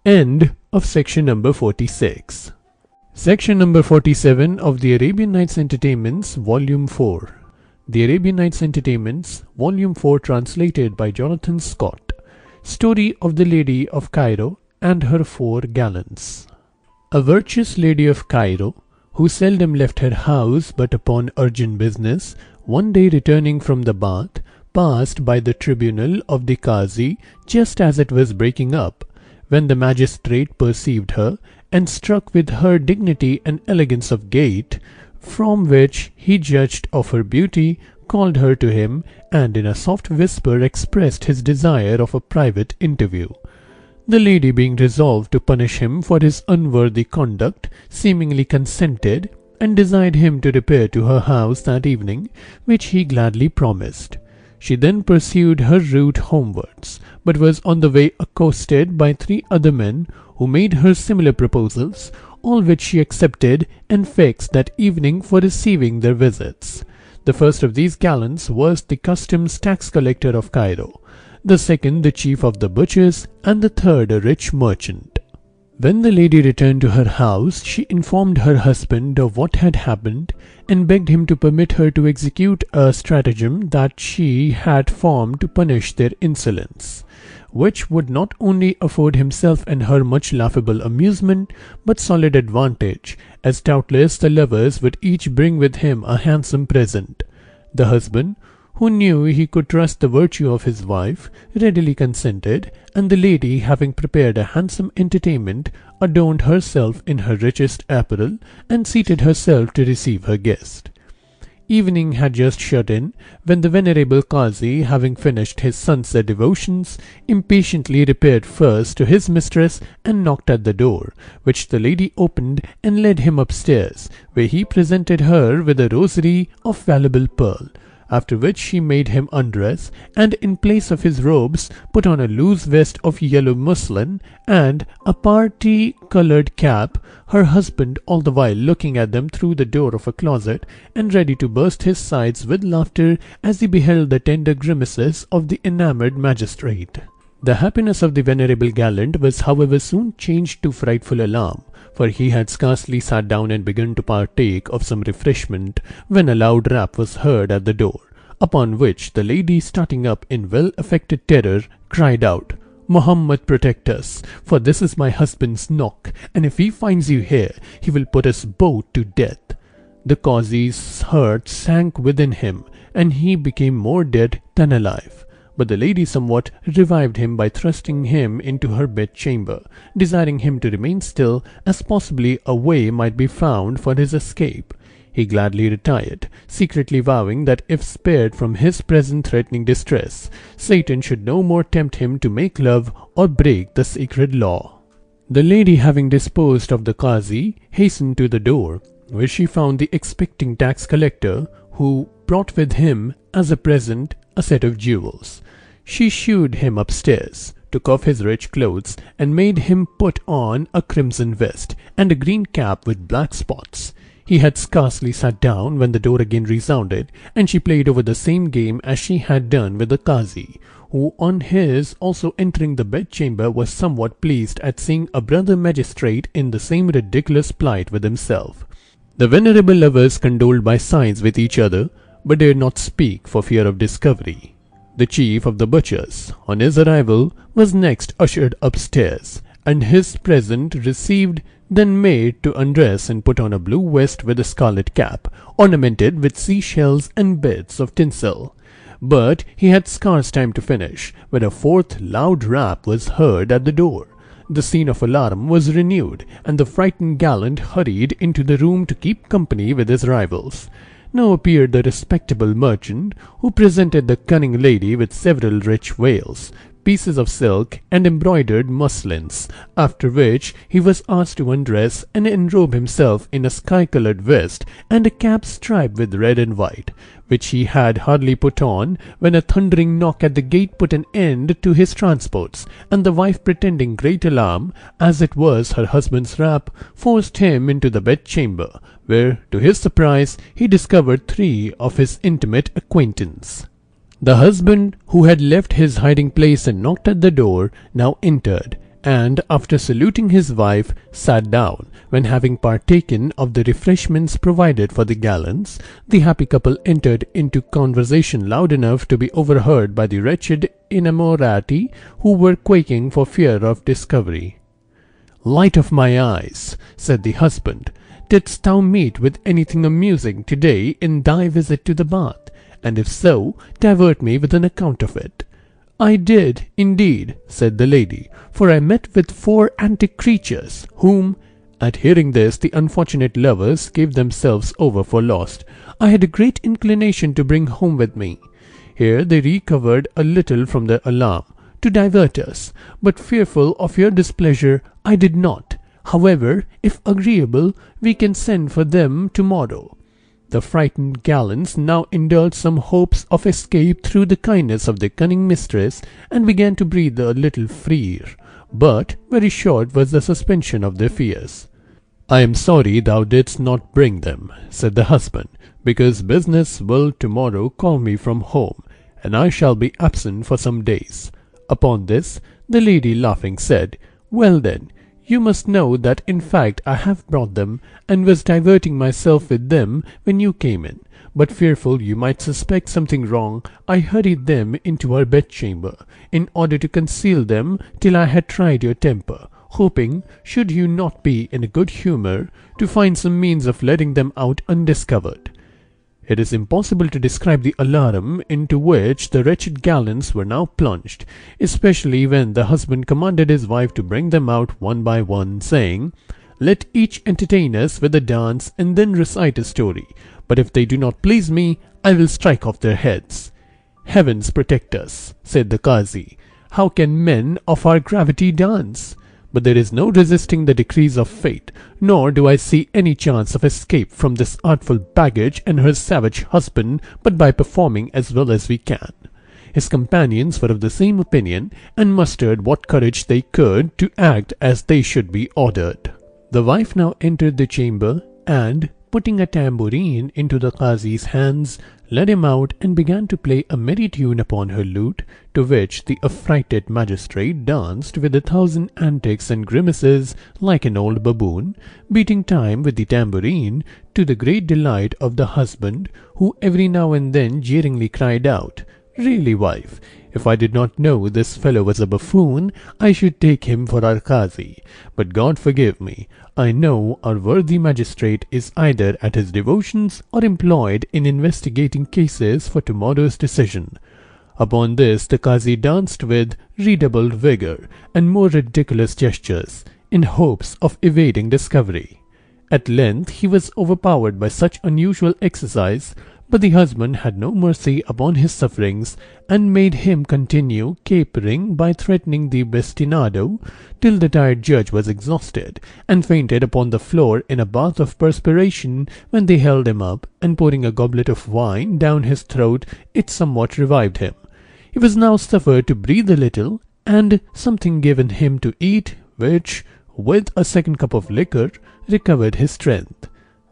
End of section number 46. Section number 47 of the Arabian Nights Entertainments, Volume 4. The Arabian Nights Entertainments, Volume 4, translated by Jonathan Scott. Story of the Lady of Cairo and her 4 gallants. A virtuous lady of Cairo, who seldom left her house but upon urgent business, one day returning from the bath, passed by the tribunal of the Qazi just as it was breaking up, when the magistrate perceived her, and struck with her dignity and elegance of gait, from which he judged of her beauty, called her to him, and in a soft whisper expressed his desire of a private interview. The lady, being resolved to punish him for his unworthy conduct, seemingly consented, and desired him to repair to her house that evening, which he gladly promised. She then pursued her route homewards, but was on the way accosted by 3 other men, who made her similar proposals, all which she accepted, and fixed that evening for receiving their visits. The first of these gallants was the customs tax collector of Cairo, the second the chief of the butchers, and the third a rich merchant. When the lady returned to her house, she informed her husband of what had happened, and begged him to permit her to execute a stratagem that she had formed to punish their insolence. which would not only afford himself and her much laughable amusement, but solid advantage, as doubtless the lovers would each bring with him a handsome present. The husband, who knew he could trust the virtue of his wife, readily consented, and the lady, having prepared a handsome entertainment, adorned herself in her richest apparel, and seated herself to receive her guest. Evening had just shut in, when the venerable Qazi, having finished his sunset devotions, impatiently repaired first to his mistress and knocked at the door, which the lady opened and led him upstairs, where he presented her with a rosary of valuable pearl, after which she made him undress, and in place of his robes put on a loose vest of yellow muslin and a party-coloured cap, her husband all the while looking at them through the door of a closet, and ready to burst his sides with laughter as he beheld the tender grimaces of the enamoured magistrate. The happiness of the venerable gallant was however soon changed to frightful alarm, for he had scarcely sat down and begun to partake of some refreshment when a loud rap was heard at the door, upon which the lady, starting up in well-affected terror, cried out, "Muhammad protect us, for this is my husband's knock, and if he finds you here, he will put us both to death." The Qazi's heart sank within him, and he became more dead than alive. But the lady somewhat revived him by thrusting him into her bedchamber, desiring him to remain still, as possibly a way might be found for his escape. He gladly retired, secretly vowing that if spared from his present threatening distress, Satan should no more tempt him to make love or break the sacred law. The lady, having disposed of the Qazi, hastened to the door, where she found the expecting tax collector, who brought with him as a present a set of jewels. She shooed him upstairs, took off his rich clothes, and made him put on a crimson vest and a green cap with black spots. He had scarcely sat down when the door again resounded, and she played over the same game as she had done with the Qazi, who on his also entering the bedchamber was somewhat pleased at seeing a brother magistrate in the same ridiculous plight with himself. The venerable lovers condoled by signs with each other, but dared not speak for fear of discovery. The chief of the butchers, on his arrival, was next ushered upstairs, and his present received, then made to undress and put on a blue vest with a scarlet cap, ornamented with seashells and bits of tinsel. But he had scarce time to finish, when a fourth loud rap was heard at the door. The scene of alarm was renewed, and the frightened gallant hurried into the room to keep company with his rivals. Now appeared the respectable merchant, who presented the cunning lady with several rich veils, pieces of silk, and embroidered muslins, after which he was asked to undress and enrobe himself in a sky-coloured vest and a cap striped with red and white, which he had hardly put on when a thundering knock at the gate put an end to his transports, and the wife, pretending great alarm, as it was her husband's rap, forced him into the bedchamber, where, to his surprise, he discovered 3 of his intimate acquaintance. The husband, who had left his hiding place and knocked at the door, now entered, and, after saluting his wife, sat down, when having partaken of the refreshments provided for the gallants, the happy couple entered into conversation loud enough to be overheard by the wretched innamorati, who were quaking for fear of discovery. "Light of my eyes," said the husband, "didst thou meet with anything amusing to-day in thy visit to the bath? And if so, divert me with an account of it." "I did, indeed," said the lady, "for I met with 4 antic creatures, whom—" At hearing this, the unfortunate lovers gave themselves over for lost. "I had a great inclination to bring home with me." Here they recovered a little from their alarm, "to divert us, but fearful of your displeasure, I did not. However, if agreeable, we can send for them tomorrow." The frightened gallants now indulged some hopes of escape through the kindness of their cunning mistress, and began to breathe a little freer, but very short was the suspension of their fears. "I am sorry thou didst not bring them," said the husband, "because business will tomorrow call me from home, and I shall be absent for some days." Upon this, the lady, laughing, said, "Well then, You must know that in fact I have brought them, and was diverting myself with them when you came in. But fearful you might suspect something wrong, I hurried them into our bedchamber, in order to conceal them till I had tried your temper, hoping, should you not be in a good humour, to find some means of letting them out undiscovered. It is impossible to describe the alarm into which the wretched gallants were now plunged, especially when the husband commanded his wife to bring them out one by one, saying, "Let each entertain us with a dance, and then recite a story. But if they do not please me, I will strike off their heads." "Heavens protect us," said the Qazi. "How can men of our gravity dance? But there is no resisting the decrees of fate, nor do I see any chance of escape from this artful baggage and her savage husband but by performing as well as we can." His companions were of the same opinion, and mustered what courage they could to act as they should be ordered. The wife now entered the chamber, and, putting a tambourine into the Qazi's hands, led him out and began to play a merry tune upon her lute, to which the affrighted magistrate danced with 1,000 antics and grimaces like an old baboon, beating time with the tambourine, to the great delight of the husband, who every now and then jeeringly cried out, "Really, wife, if I did not know this fellow was a buffoon, I should take him for our Qazi. But God forgive me, I know our worthy magistrate is either at his devotions or employed in investigating cases for tomorrow's decision." Upon this the Qazi danced with redoubled vigour and more ridiculous gestures, in hopes of evading discovery. At length he was overpowered by such unusual exercise, but the husband had no mercy upon his sufferings, and made him continue capering by threatening the bastinado, till the tired judge was exhausted, and fainted upon the floor in a bath of perspiration, when they held him up, and pouring a goblet of wine down his throat, it somewhat revived him. He was now suffered to breathe a little, and something given him to eat, which, with a second cup of liquor, recovered his strength.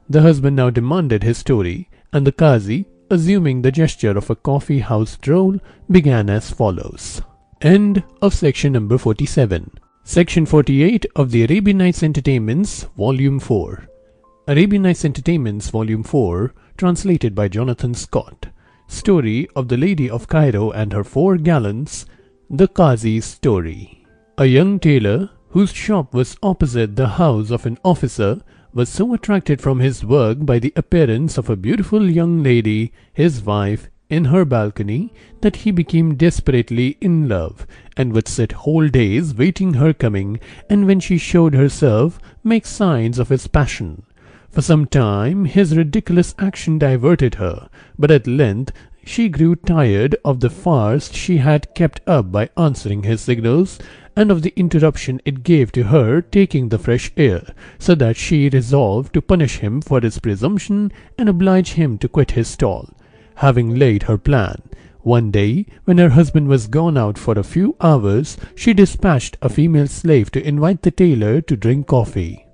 The husband now demanded his story, and the Qazi, assuming the gesture of a coffee-house droll, began as follows. End of section number 47. Section 48 of the Arabian Nights Entertainments, Volume 4. Arabian Nights Entertainments, Volume 4, translated by Jonathan Scott. Story of the Lady of Cairo and her 4 gallants, the Qazi's story. A young tailor, whose shop was opposite the house of an officer, was so attracted from his work by the appearance of a beautiful young lady, his wife, in her balcony, that he became desperately in love, and would sit whole days waiting her coming, and when she showed herself, make signs of his passion. For some time his ridiculous action diverted her, but at length she grew tired of the farce she had kept up by answering his signals, and of the interruption it gave to her taking the fresh air, so that she resolved to punish him for his presumption and oblige him to quit his stall. Having laid her plan, one day, when her husband was gone out for a few hours, she dispatched a female slave to invite the tailor to drink coffee.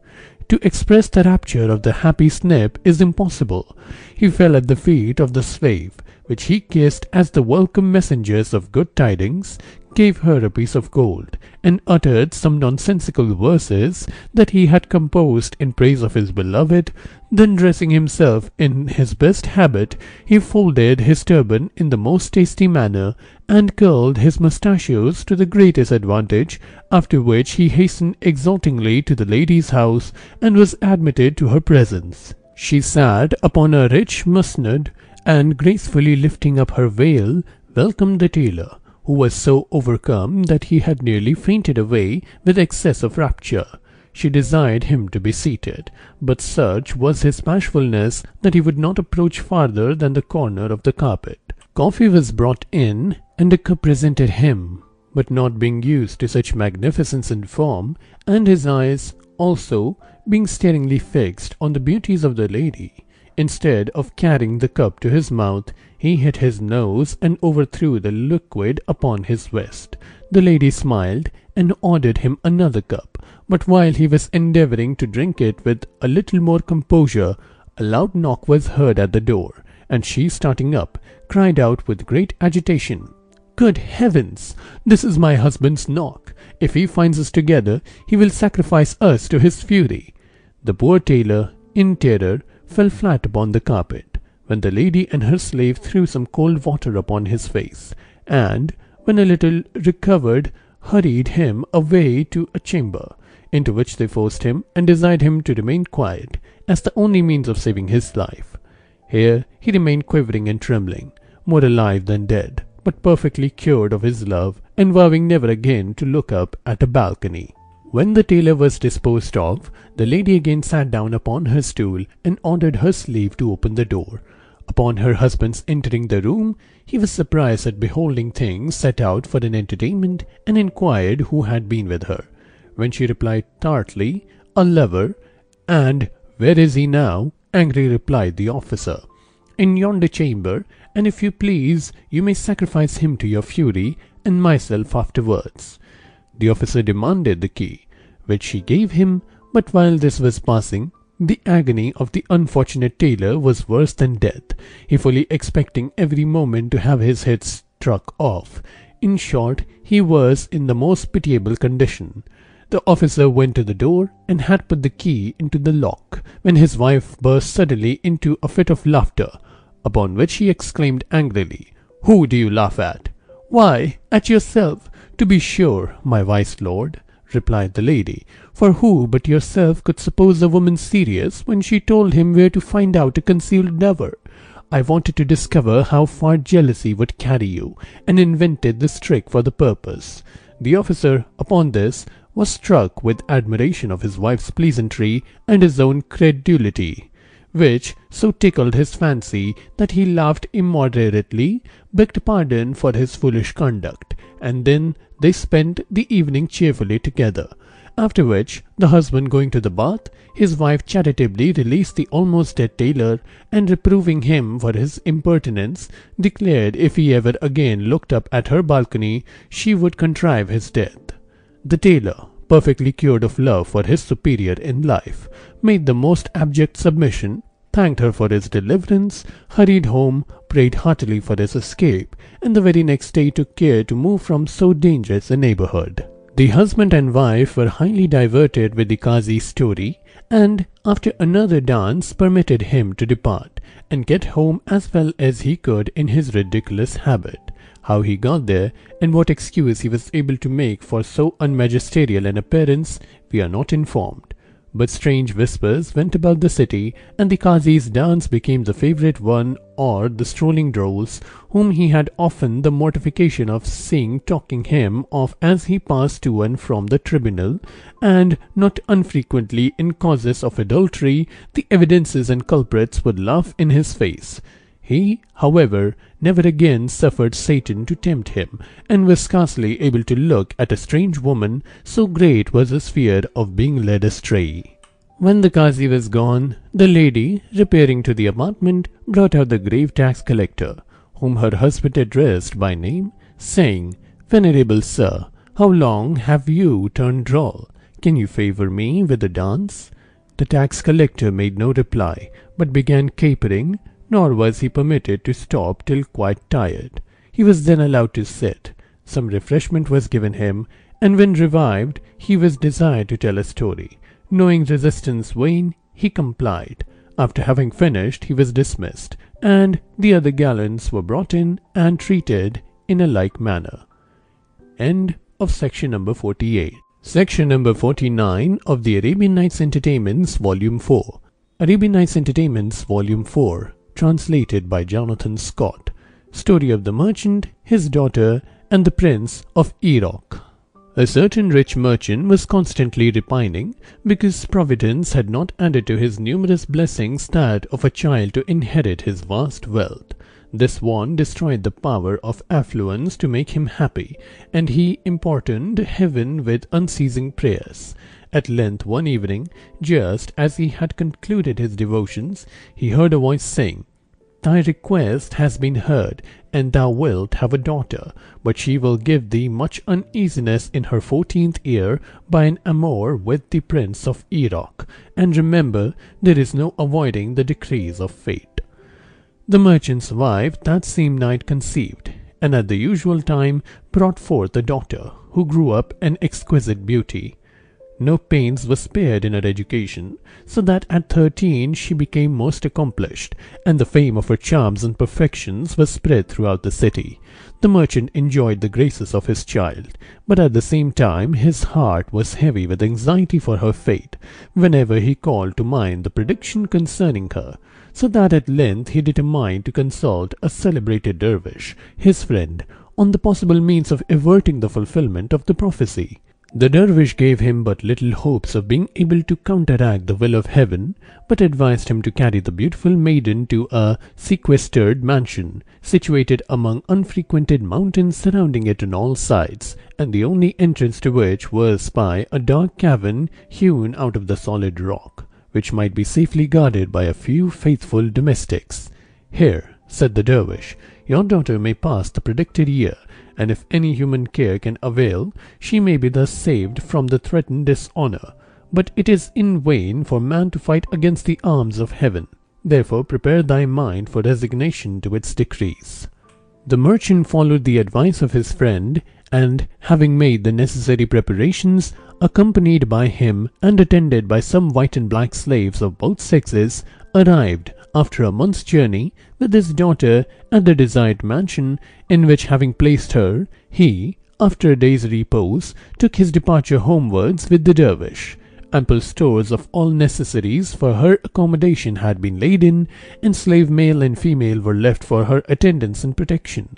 To express the rapture of the happy snip is impossible. He fell at the feet of the slave, which he kissed as the welcome messengers of good tidings, gave her a piece of gold, and uttered some nonsensical verses that he had composed in praise of his beloved. Then dressing himself in his best habit, he folded his turban in the most tasty manner, and curled his mustachios to the greatest advantage, after which he hastened exultingly to the lady's house, and was admitted to her presence. She sat upon a rich musnad, and gracefully lifting up her veil, welcomed the tailor, who was so overcome that he had nearly fainted away with excess of rapture. She desired him to be seated, but such was his bashfulness that he would not approach farther than the corner of the carpet. Coffee was brought in, and a cup presented him, but not being used to such magnificence and form, and his eyes also being staringly fixed on the beauties of the lady, instead of carrying the cup to his mouth, he hit his nose and overthrew the liquid upon his vest. The lady smiled and ordered him another cup, but while he was endeavouring to drink it with a little more composure, a loud knock was heard at the door, and she, starting up, cried out with great agitation, "Good heavens! This is my husband's knock. If he finds us together, he will sacrifice us to his fury." The poor tailor, in terror, fell flat upon the carpet, when the lady and her slave threw some cold water upon his face, and, when a little recovered, hurried him away to a chamber, into which they forced him, and desired him to remain quiet, as the only means of saving his life. Here he remained quivering and trembling, more alive than dead, but perfectly cured of his love, and vowing never again to look up at a balcony. When the tailor was disposed of, the lady again sat down upon her stool, and ordered her slave to open the door. Upon her husband's entering the room, he was surprised at beholding things set out for an entertainment, and inquired who had been with her, when she replied tartly, "A lover." "And where is he now?" angrily replied the officer. "In yonder chamber, and if you please, you may sacrifice him to your fury, and myself afterwards." The officer demanded the key, which she gave him, but while this was passing, the agony of the unfortunate tailor was worse than death, he fully expecting every moment to have his head struck off. In short, he was in the most pitiable condition. The officer went to the door, and had put the key into the lock, when his wife burst suddenly into a fit of laughter, upon which he exclaimed angrily, "Who do you laugh at?" "Why, at yourself, to be sure, my wise lord," replied the lady, "for who but yourself could suppose a woman serious when she told him where to find out a concealed lover? I wanted to discover how far jealousy would carry you, and invented this trick for the purpose." The officer, upon this, was struck with admiration of his wife's pleasantry and his own credulity, which so tickled his fancy that he laughed immoderately, begged pardon for his foolish conduct, and then they spent the evening cheerfully together. After which, the husband going to the bath, his wife charitably released the almost dead tailor, and reproving him for his impertinence, declared if he ever again looked up at her balcony, she would contrive his death. The tailor, perfectly cured of love for his superior in life, made the most abject submission, thanked her for his deliverance, hurried home, prayed heartily for his escape, and the very next day took care to move from so dangerous a neighborhood. The husband and wife were highly diverted with the Qazi's story, and after another dance permitted him to depart, and get home as well as he could in his ridiculous habit. How he got there, and what excuse he was able to make for so unmagisterial an appearance, we are not informed. But strange whispers went about the city, and the Qazi's dance became the favourite one, or the strolling drolls, whom he had often the mortification of seeing talking him off as he passed to and from the tribunal, and not unfrequently in causes of adultery the evidences and culprits would laugh in his face. He, however, never again suffered Satan to tempt him, and was scarcely able to look at a strange woman, so great was his fear of being led astray. When the Qazi was gone, the lady, repairing to the apartment, brought out the grave tax collector, whom her husband addressed by name, saying, "Venerable sir, how long have you turned droll? Can you favour me with a dance?" The tax collector made no reply, but began capering, nor was he permitted to stop till quite tired. He was then allowed to sit. Some refreshment was given him, and when revived, he was desired to tell a story. Knowing resistance vain, he complied. After having finished, he was dismissed, and the other gallants were brought in and treated in a like manner. End of section number 48. Section number 49 of the Arabian Nights Entertainments, Volume 4. Arabian Nights Entertainments, Volume 4. Translated by Jonathan Scott. Story of the merchant, his daughter, and the prince of Iraq. A certain rich merchant was constantly repining because Providence had not added to his numerous blessings that of a child to inherit his vast wealth. This want destroyed the power of affluence to make him happy, and he importuned heaven with unceasing prayers. At length one evening, just as he had concluded his devotions, he heard a voice saying, "Thy request has been heard, and thou wilt have a daughter, but she will give thee much uneasiness in her 14th year by an amour with the prince of Iraq, and remember there is no avoiding the decrees of fate." The merchant's wife that same night conceived, and at the usual time brought forth a daughter, who grew up an exquisite beauty. No pains were spared in her education, so that at 13 she became most accomplished, and the fame of her charms and perfections was spread throughout the city. The merchant enjoyed the graces of his child, but at the same time his heart was heavy with anxiety for her fate, whenever he called to mind the prediction concerning her, so that at length he determined to consult a celebrated dervish, his friend, on the possible means of averting the fulfillment of the prophecy. The dervish gave him but little hopes of being able to counteract the will of heaven, but advised him to carry the beautiful maiden to a sequestered mansion, situated among unfrequented mountains surrounding it on all sides, and the only entrance to which was by a dark cavern hewn out of the solid rock, which might be safely guarded by a few faithful domestics. "Here," said the dervish, "your daughter may pass the predicted year, and if any human care can avail, she may be thus saved from the threatened dishonor. But it is in vain for man to fight against the arms of heaven. Therefore prepare thy mind for resignation to its decrees." The merchant followed the advice of his friend, and, having made the necessary preparations, accompanied by him and attended by some white and black slaves of both sexes, arrived, after a month's journey, with his daughter at the desired mansion, in which, having placed her, he, after a day's repose, took his departure homewards with the dervish. Ample stores of all necessaries for her accommodation had been laid in, and slave male and female were left for her attendance and protection.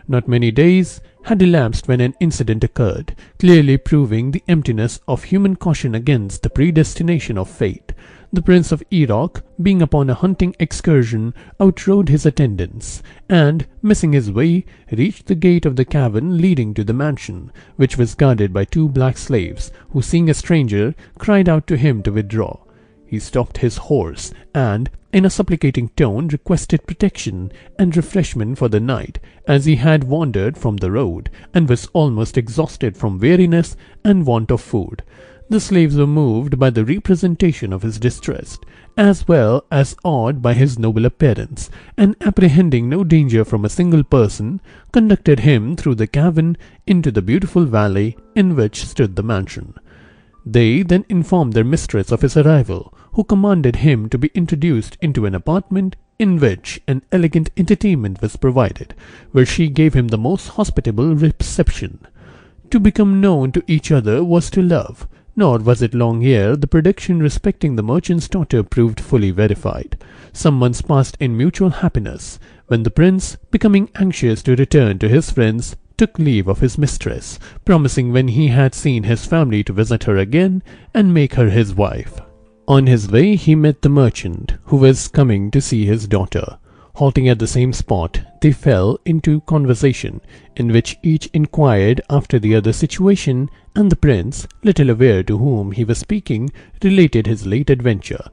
Not many days had elapsed when an incident occurred, clearly proving the emptiness of human caution against the predestination of fate. The Prince of Iraq, being upon a hunting excursion, outrode his attendants, and, missing his way, reached the gate of the cavern leading to the mansion, which was guarded by two black slaves, who, seeing a stranger, cried out to him to withdraw. He stopped his horse, and, in a supplicating tone, requested protection and refreshment for the night, as he had wandered from the road, and was almost exhausted from weariness and want of food. The slaves were moved by the representation of his distress, as well as awed by his noble appearance, and apprehending no danger from a single person, conducted him through the cavern into the beautiful valley in which stood the mansion. They then informed their mistress of his arrival, who commanded him to be introduced into an apartment in which an elegant entertainment was provided, where she gave him the most hospitable reception. To become known to each other was to love, nor was it long ere the prediction respecting the merchant's daughter proved fully verified. Some months passed in mutual happiness, when the prince, becoming anxious to return to his friends, took leave of his mistress, promising when he had seen his family to visit her again and make her his wife. On his way he met the merchant, who was coming to see his daughter. Halting at the same spot, they fell into conversation, in which each inquired after the other's situation, and the prince, little aware to whom he was speaking, related his late adventure.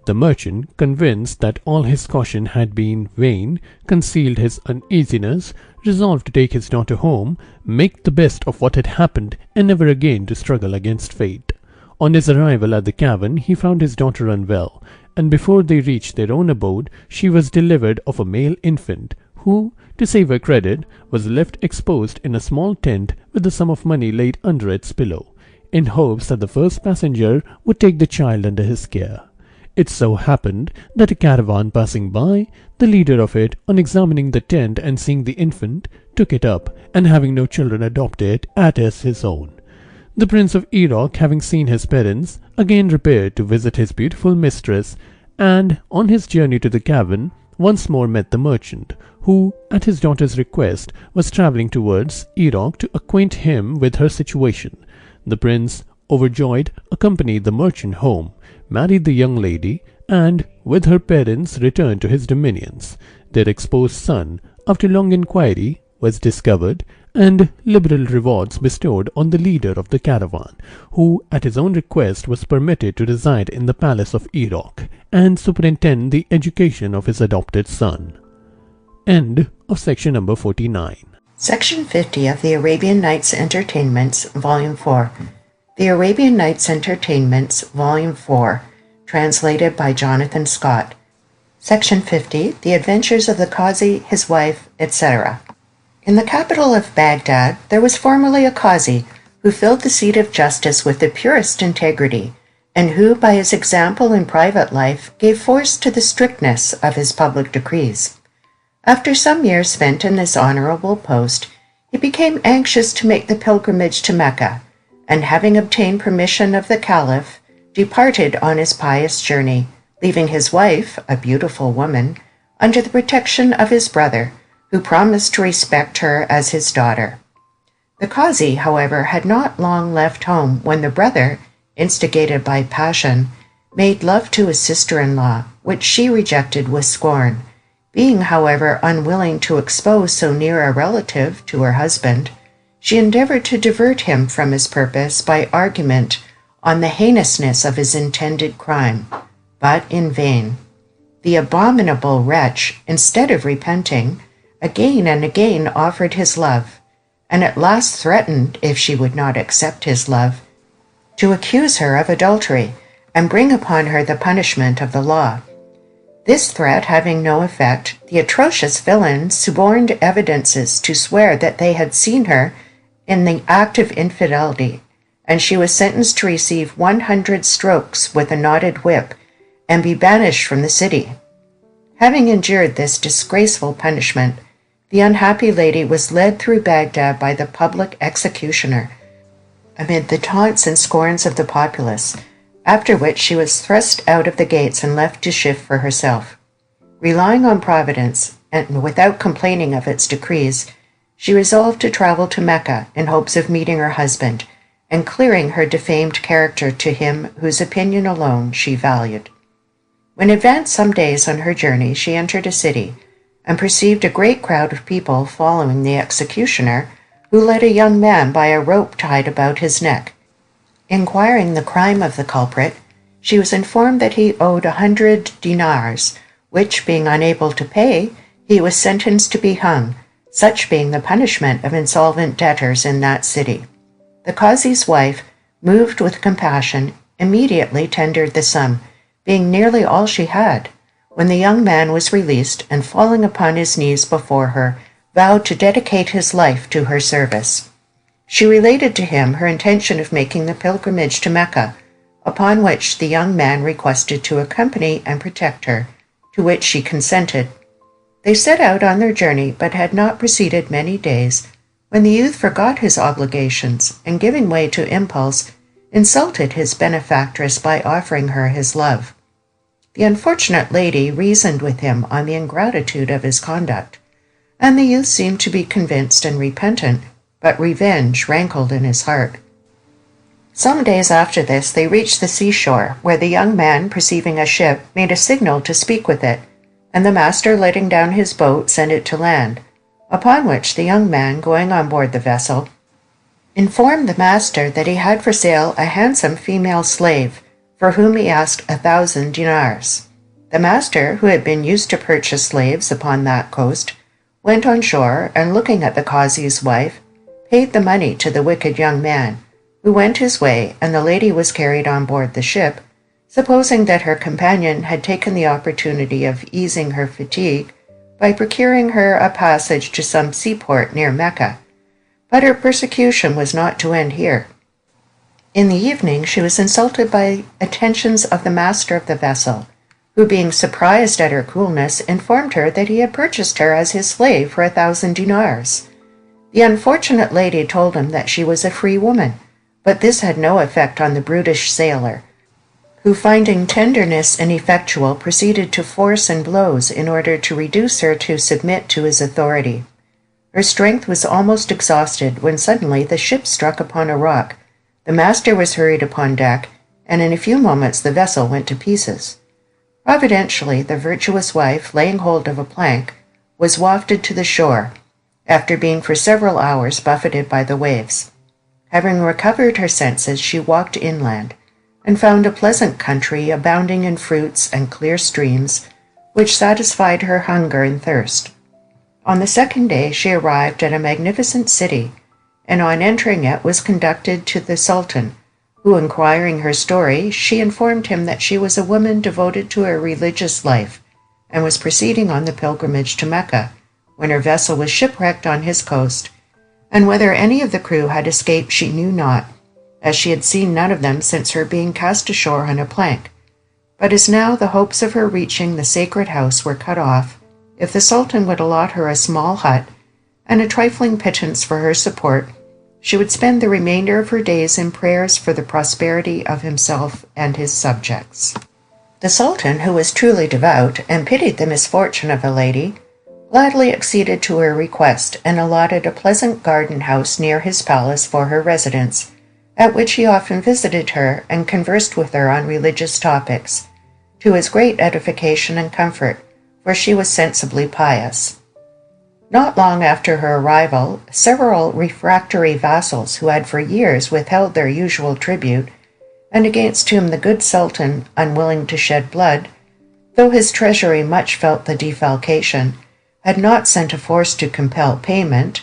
The merchant, convinced that all his caution had been vain, concealed his uneasiness, resolved to take his daughter home, make the best of what had happened, and never again to struggle against fate. On his arrival at the cavern, he found his daughter unwell, and before they reached their own abode, she was delivered of a male infant, who, to save her credit, was left exposed in a small tent with the sum of money laid under its pillow, in hopes that the first passenger would take the child under his care. It so happened that a caravan passing by, the leader of it, on examining the tent and seeing the infant, took it up, and having no children adopted it as his own. The Prince of Iraq, having seen his parents, again repaired to visit his beautiful mistress, and, on his journey to the cavern, once more met the merchant, who, at his daughter's request, was travelling towards Iraq to acquaint him with her situation. The prince, overjoyed, accompanied the merchant home, married the young lady, and, with her parents, returned to his dominions. Their exposed son, after long inquiry, was discovered, and liberal rewards bestowed on the leader of the caravan, who, at his own request, was permitted to reside in the palace of Iraq, and superintend the education of his adopted son. End of section number 49. Section 50 of the Arabian Nights Entertainments, Volume 4. The Arabian Nights Entertainments, Volume 4, translated by Jonathan Scott. Section 50, The Adventures of the Qazi, his wife, etc. In the capital of Baghdad, there was formerly a qazi who filled the seat of justice with the purest integrity, and who, by his example in private life, gave force to the strictness of his public decrees. After some years spent in this honorable post, he became anxious to make the pilgrimage to Mecca, and having obtained permission of the Caliph, departed on his pious journey, leaving his wife, a beautiful woman, under the protection of his brother, who promised to respect her as his daughter. The qazi, however, had not long left home when the brother, instigated by passion, made love to his sister-in-law, which she rejected with scorn. Being, however, unwilling to expose so near a relative to her husband, she endeavored to divert him from his purpose by argument on the heinousness of his intended crime, but in vain. The abominable wretch, instead of repenting, again and again offered his love, and at last threatened, if she would not accept his love, to accuse her of adultery and bring upon her the punishment of the law. This threat having no effect, the atrocious villains suborned evidences to swear that they had seen her in the act of infidelity, and she was sentenced to receive 100 strokes with a knotted whip and be banished from the city. Having endured this disgraceful punishment, the unhappy lady was led through Baghdad by the public executioner, amid the taunts and scorns of the populace, after which she was thrust out of the gates and left to shift for herself. Relying on Providence, and without complaining of its decrees, she resolved to travel to Mecca in hopes of meeting her husband, and clearing her defamed character to him whose opinion alone she valued. When advanced some days on her journey, she entered a city, and perceived a great crowd of people following the executioner, who led a young man by a rope tied about his neck. Inquiring the crime of the culprit, she was informed that he owed 100 dinars, which, being unable to pay, he was sentenced to be hung, such being the punishment of insolvent debtors in that city. The qazi's wife, moved with compassion, immediately tendered the sum, being nearly all she had, when the young man was released, and falling upon his knees before her, vowed to dedicate his life to her service. She related to him her intention of making the pilgrimage to Mecca, upon which the young man requested to accompany and protect her, to which she consented. They set out on their journey, but had not proceeded many days, when the youth forgot his obligations, and giving way to impulse, insulted his benefactress by offering her his love. The unfortunate lady reasoned with him on the ingratitude of his conduct, and the youth seemed to be convinced and repentant, but revenge rankled in his heart. Some days after this they reached the seashore, where the young man, perceiving a ship, made a signal to speak with it, and the master, letting down his boat, sent it to land, upon which the young man, going on board the vessel, informed the master that he had for sale a handsome female slave, for whom he asked 1,000 dinars. The master, who had been used to purchase slaves upon that coast, went on shore, and looking at the qazi's wife, paid the money to the wicked young man, who went his way, and the lady was carried on board the ship, supposing that her companion had taken the opportunity of easing her fatigue by procuring her a passage to some seaport near Mecca. But her persecution was not to end here. In the evening she was insulted by attentions of the master of the vessel, who, being surprised at her coolness, informed her that he had purchased her as his slave for 1,000 dinars. The unfortunate lady told him that she was a free woman, but this had no effect on the brutish sailor, who, finding tenderness ineffectual, proceeded to force and blows in order to reduce her to submit to his authority. Her strength was almost exhausted when suddenly the ship struck upon a rock. The master was hurried upon deck, and in a few moments the vessel went to pieces. Providentially, the virtuous wife, laying hold of a plank, was wafted to the shore, after being for several hours buffeted by the waves. Having recovered her senses, she walked inland, and found a pleasant country abounding in fruits and clear streams, which satisfied her hunger and thirst. On the second day she arrived at a magnificent city, and on entering it was conducted to the Sultan, who, inquiring her story, she informed him that she was a woman devoted to a religious life, and was proceeding on the pilgrimage to Mecca, when her vessel was shipwrecked on his coast, and whether any of the crew had escaped she knew not, as she had seen none of them since her being cast ashore on a plank. But as now the hopes of her reaching the sacred house were cut off, if the Sultan would allot her a small hut and a trifling pittance for her support, she would spend the remainder of her days in prayers for the prosperity of himself and his subjects. The Sultan, who was truly devout and pitied the misfortune of the lady, gladly acceded to her request and allotted a pleasant garden house near his palace for her residence, at which he often visited her and conversed with her on religious topics, to his great edification and comfort, for she was sensibly pious. Not long after her arrival, several refractory vassals who had for years withheld their usual tribute, and against whom the good Sultan, unwilling to shed blood, though his treasury much felt the defalcation, had not sent a force to compel payment,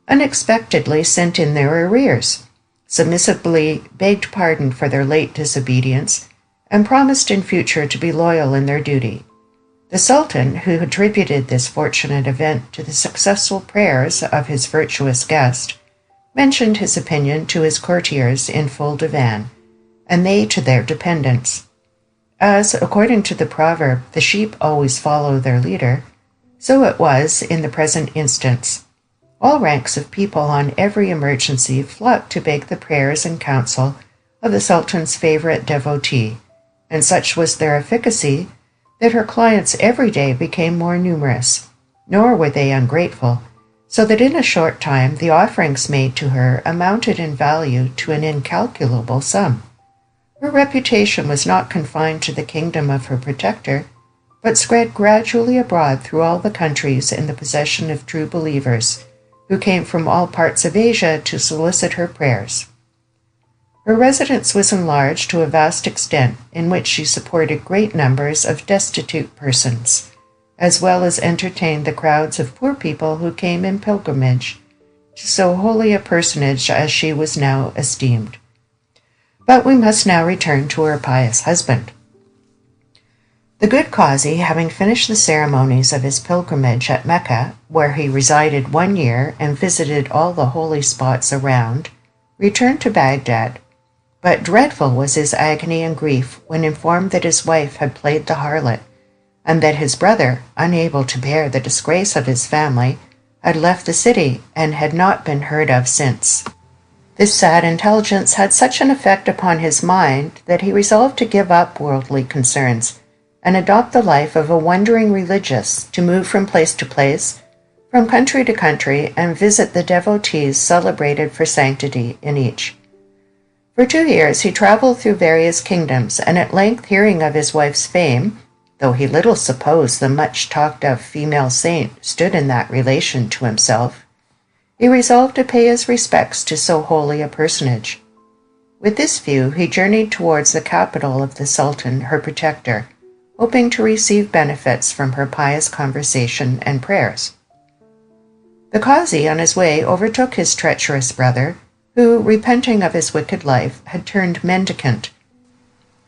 unexpectedly sent in their arrears, submissively begged pardon for their late disobedience, and promised in future to be loyal in their duty. The Sultan, who attributed this fortunate event to the successful prayers of his virtuous guest, mentioned his opinion to his courtiers in full divan, and they to their dependents. As, according to the proverb, the sheep always follow their leader, so it was in the present instance. All ranks of people on every emergency flocked to beg the prayers and counsel of the Sultan's favorite devotee, and such was their efficacy that her clients every day became more numerous, nor were they ungrateful, so that in a short time the offerings made to her amounted in value to an incalculable sum. Her reputation was not confined to the kingdom of her protector, but spread gradually abroad through all the countries in the possession of true believers, who came from all parts of Asia to solicit her prayers. Her residence was enlarged to a vast extent, in which she supported great numbers of destitute persons, as well as entertained the crowds of poor people who came in pilgrimage to so holy a personage as she was now esteemed. But we must now return to her pious husband. The good Qazi, having finished the ceremonies of his pilgrimage at Mecca, where he resided 1 year and visited all the holy spots around, returned to Baghdad. But dreadful was his agony and grief when informed that his wife had played the harlot, and that his brother, unable to bear the disgrace of his family, had left the city and had not been heard of since. This sad intelligence had such an effect upon his mind that he resolved to give up worldly concerns and adopt the life of a wandering religious, to move from place to place, from country to country, and visit the devotees celebrated for sanctity in each. For 2 years he traveled through various kingdoms, and at length, hearing of his wife's fame, though he little supposed the much talked of female saint stood in that relation to himself, he resolved to pay his respects to so holy a personage. With this view he journeyed towards the capital of the Sultan, her protector, hoping to receive benefits from her pious conversation and prayers. The Qazi on his way overtook his treacherous brother, who, repenting of his wicked life, had turned mendicant,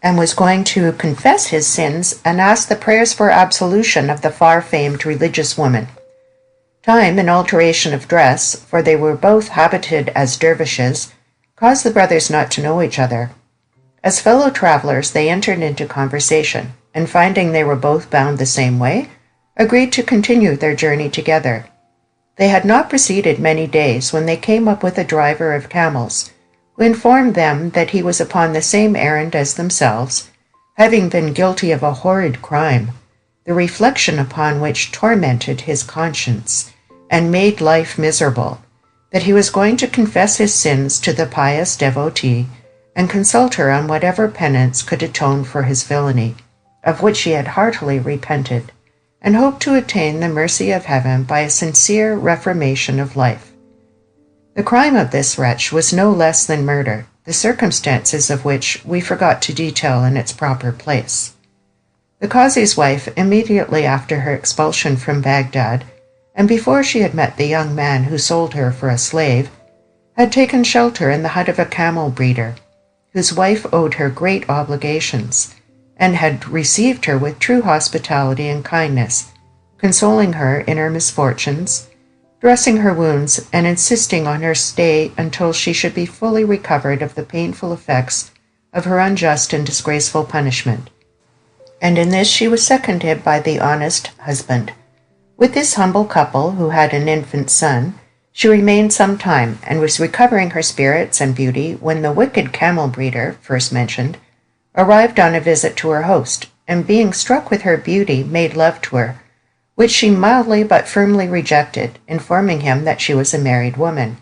and was going to confess his sins and ask the prayers for absolution of the far-famed religious woman. Time and alteration of dress, for they were both habited as dervishes, caused the brothers not to know each other. As fellow travelers they entered into conversation, and finding they were both bound the same way, agreed to continue their journey together. They had not proceeded many days when they came up with a driver of camels, who informed them that he was upon the same errand as themselves, having been guilty of a horrid crime, the reflection upon which tormented his conscience and made life miserable, that he was going to confess his sins to the pious devotee and consult her on whatever penance could atone for his villainy, of which he had heartily repented, and hoped to attain the mercy of heaven by a sincere reformation of life. The crime of this wretch was no less than murder, the circumstances of which we forgot to detail in its proper place. The Qazi's wife, immediately after her expulsion from Baghdad, and before she had met the young man who sold her for a slave, had taken shelter in the hut of a camel breeder, whose wife owed her great obligations, and had received her with true hospitality and kindness, consoling her in her misfortunes, dressing her wounds, and insisting on her stay until she should be fully recovered of the painful effects of her unjust and disgraceful punishment. And in this she was seconded by the honest husband. With this humble couple, who had an infant son, she remained some time, and was recovering her spirits and beauty when the wicked camel breeder, first mentioned, arrived on a visit to her host, and being struck with her beauty, made love to her, which she mildly but firmly rejected, informing him that she was a married woman.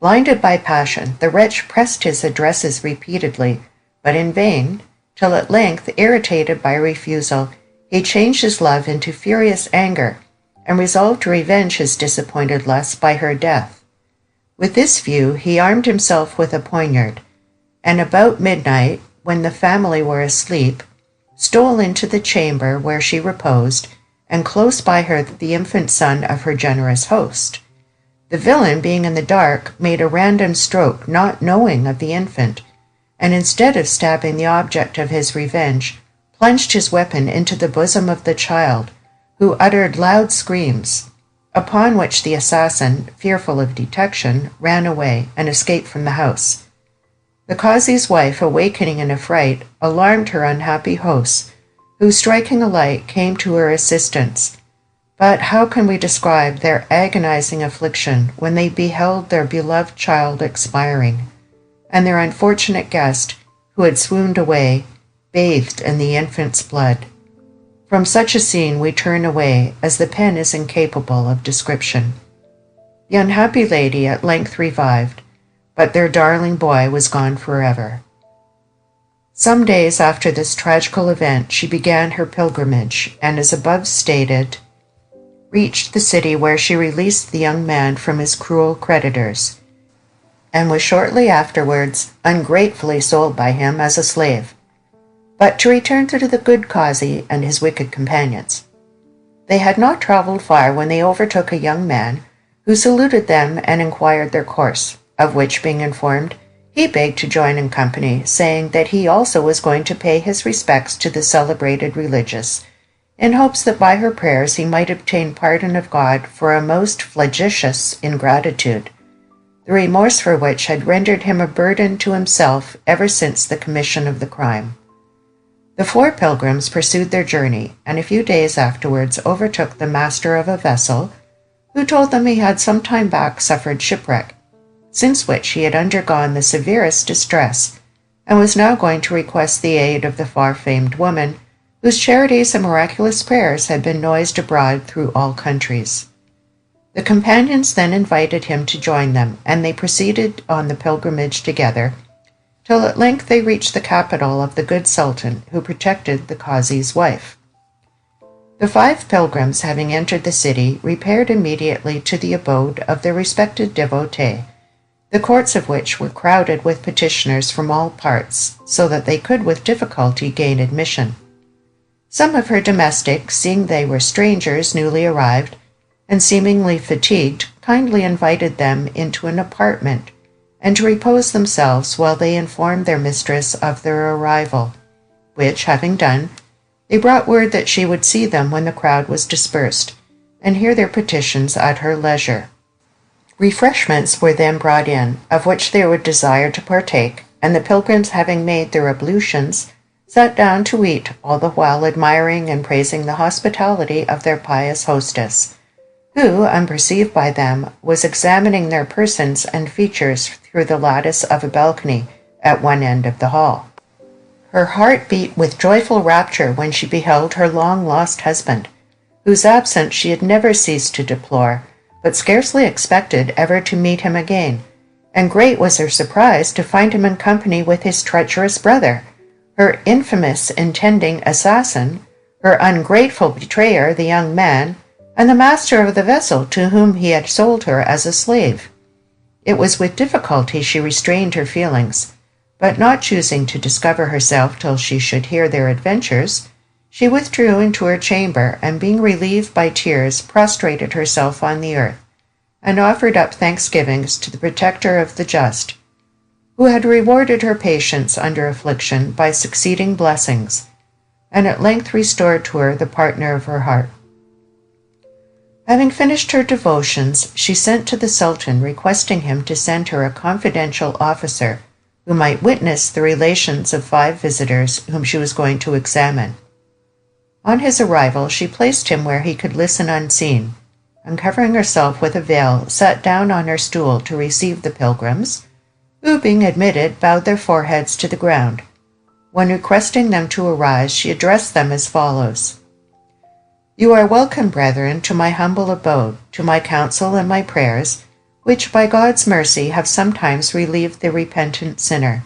Blinded by passion, the wretch pressed his addresses repeatedly, but in vain, till at length, irritated by refusal, he changed his love into furious anger, and resolved to revenge his disappointed lust by her death. With this view, he armed himself with a poniard, and about midnight, when the family were asleep, stole into the chamber where she reposed, and close by her the infant son of her generous host. The villain, being in the dark, made a random stroke, not knowing of the infant, and instead of stabbing the object of his revenge, plunged his weapon into the bosom of the child, who uttered loud screams, upon which the assassin, fearful of detection, ran away and escaped from the house. The Qazi's wife, awakening in a fright, alarmed her unhappy hosts, who, striking a light, came to her assistance. But how can we describe their agonizing affliction when they beheld their beloved child expiring, and their unfortunate guest, who had swooned away, bathed in the infant's blood? From such a scene we turn away, as the pen is incapable of description. The unhappy lady at length revived, but their darling boy was gone forever. Some days after this tragical event, she began her pilgrimage, and as above stated, reached the city where she released the young man from his cruel creditors, and was shortly afterwards ungratefully sold by him as a slave. But to return to the good Qazi and his wicked companions. They had not travelled far when they overtook a young man, who saluted them and inquired their course, of which being informed, he begged to join in company, saying that he also was going to pay his respects to the celebrated religious, in hopes that by her prayers he might obtain pardon of God for a most flagitious ingratitude, the remorse for which had rendered him a burden to himself ever since the commission of the crime. The 4 pilgrims pursued their journey, and a few days afterwards overtook the master of a vessel, who told them he had some time back suffered shipwreck, since which he had undergone the severest distress, and was now going to request the aid of the far-famed woman, whose charities and miraculous prayers had been noised abroad through all countries. The companions then invited him to join them, and they proceeded on the pilgrimage together, till at length they reached the capital of the good sultan who protected the Qazi's wife. The 5 pilgrims, having entered the city, repaired immediately to the abode of their respected devotee, the courts of which were crowded with petitioners from all parts, so that they could with difficulty gain admission. Some of her domestics, seeing they were strangers newly arrived, and seemingly fatigued, kindly invited them into an apartment, and to repose themselves while they informed their mistress of their arrival, which, having done, they brought word that she would see them when the crowd was dispersed, and hear their petitions at her leisure. Refreshments were then brought in, of which they would desire to partake, and the pilgrims, having made their ablutions, sat down to eat, all the while admiring and praising the hospitality of their pious hostess, who, unperceived by them, was examining their persons and features through the lattice of a balcony at one end of the hall. Her heart beat with joyful rapture when she beheld her long-lost husband, whose absence she had never ceased to deplore, but scarcely expected ever to meet him again, and great was her surprise to find him in company with his treacherous brother, her infamous intending assassin, her ungrateful betrayer, the young man, and the master of the vessel to whom he had sold her as a slave. It was with difficulty she restrained her feelings, but not choosing to discover herself till she should hear their adventures, she withdrew into her chamber, and being relieved by tears, prostrated herself on the earth, and offered up thanksgivings to the protector of the just, who had rewarded her patience under affliction by succeeding blessings, and at length restored to her the partner of her heart. Having finished her devotions, she sent to the Sultan requesting him to send her a confidential officer who might witness the relations of 5 visitors whom she was going to examine. On his arrival, she placed him where he could listen unseen, and covering herself with a veil, sat down on her stool to receive the pilgrims, who, being admitted, bowed their foreheads to the ground. When requesting them to arise, she addressed them as follows: "You are welcome, brethren, to my humble abode, to my counsel and my prayers, which by God's mercy have sometimes relieved the repentant sinner.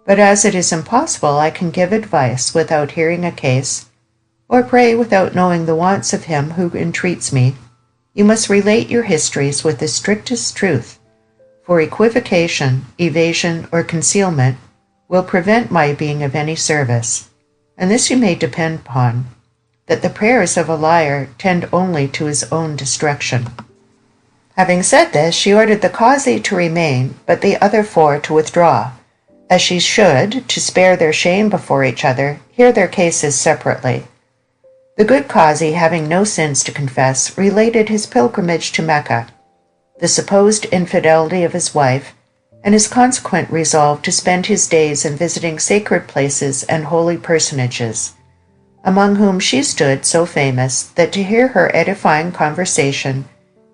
But as it is impossible I can give advice without hearing a case, or pray without knowing the wants of him who entreats me, you must relate your histories with the strictest truth, for equivocation, evasion, or concealment will prevent my being of any service, and this you may depend upon, that the prayers of a liar tend only to his own destruction." Having said this, she ordered the Qazi to remain, but the other 4 to withdraw, as she should, to spare their shame before each other, hear their cases separately. The good Qazi, having no sins to confess, related his pilgrimage to Mecca, the supposed infidelity of his wife, and his consequent resolve to spend his days in visiting sacred places and holy personages, among whom she stood so famous that to hear her edifying conversation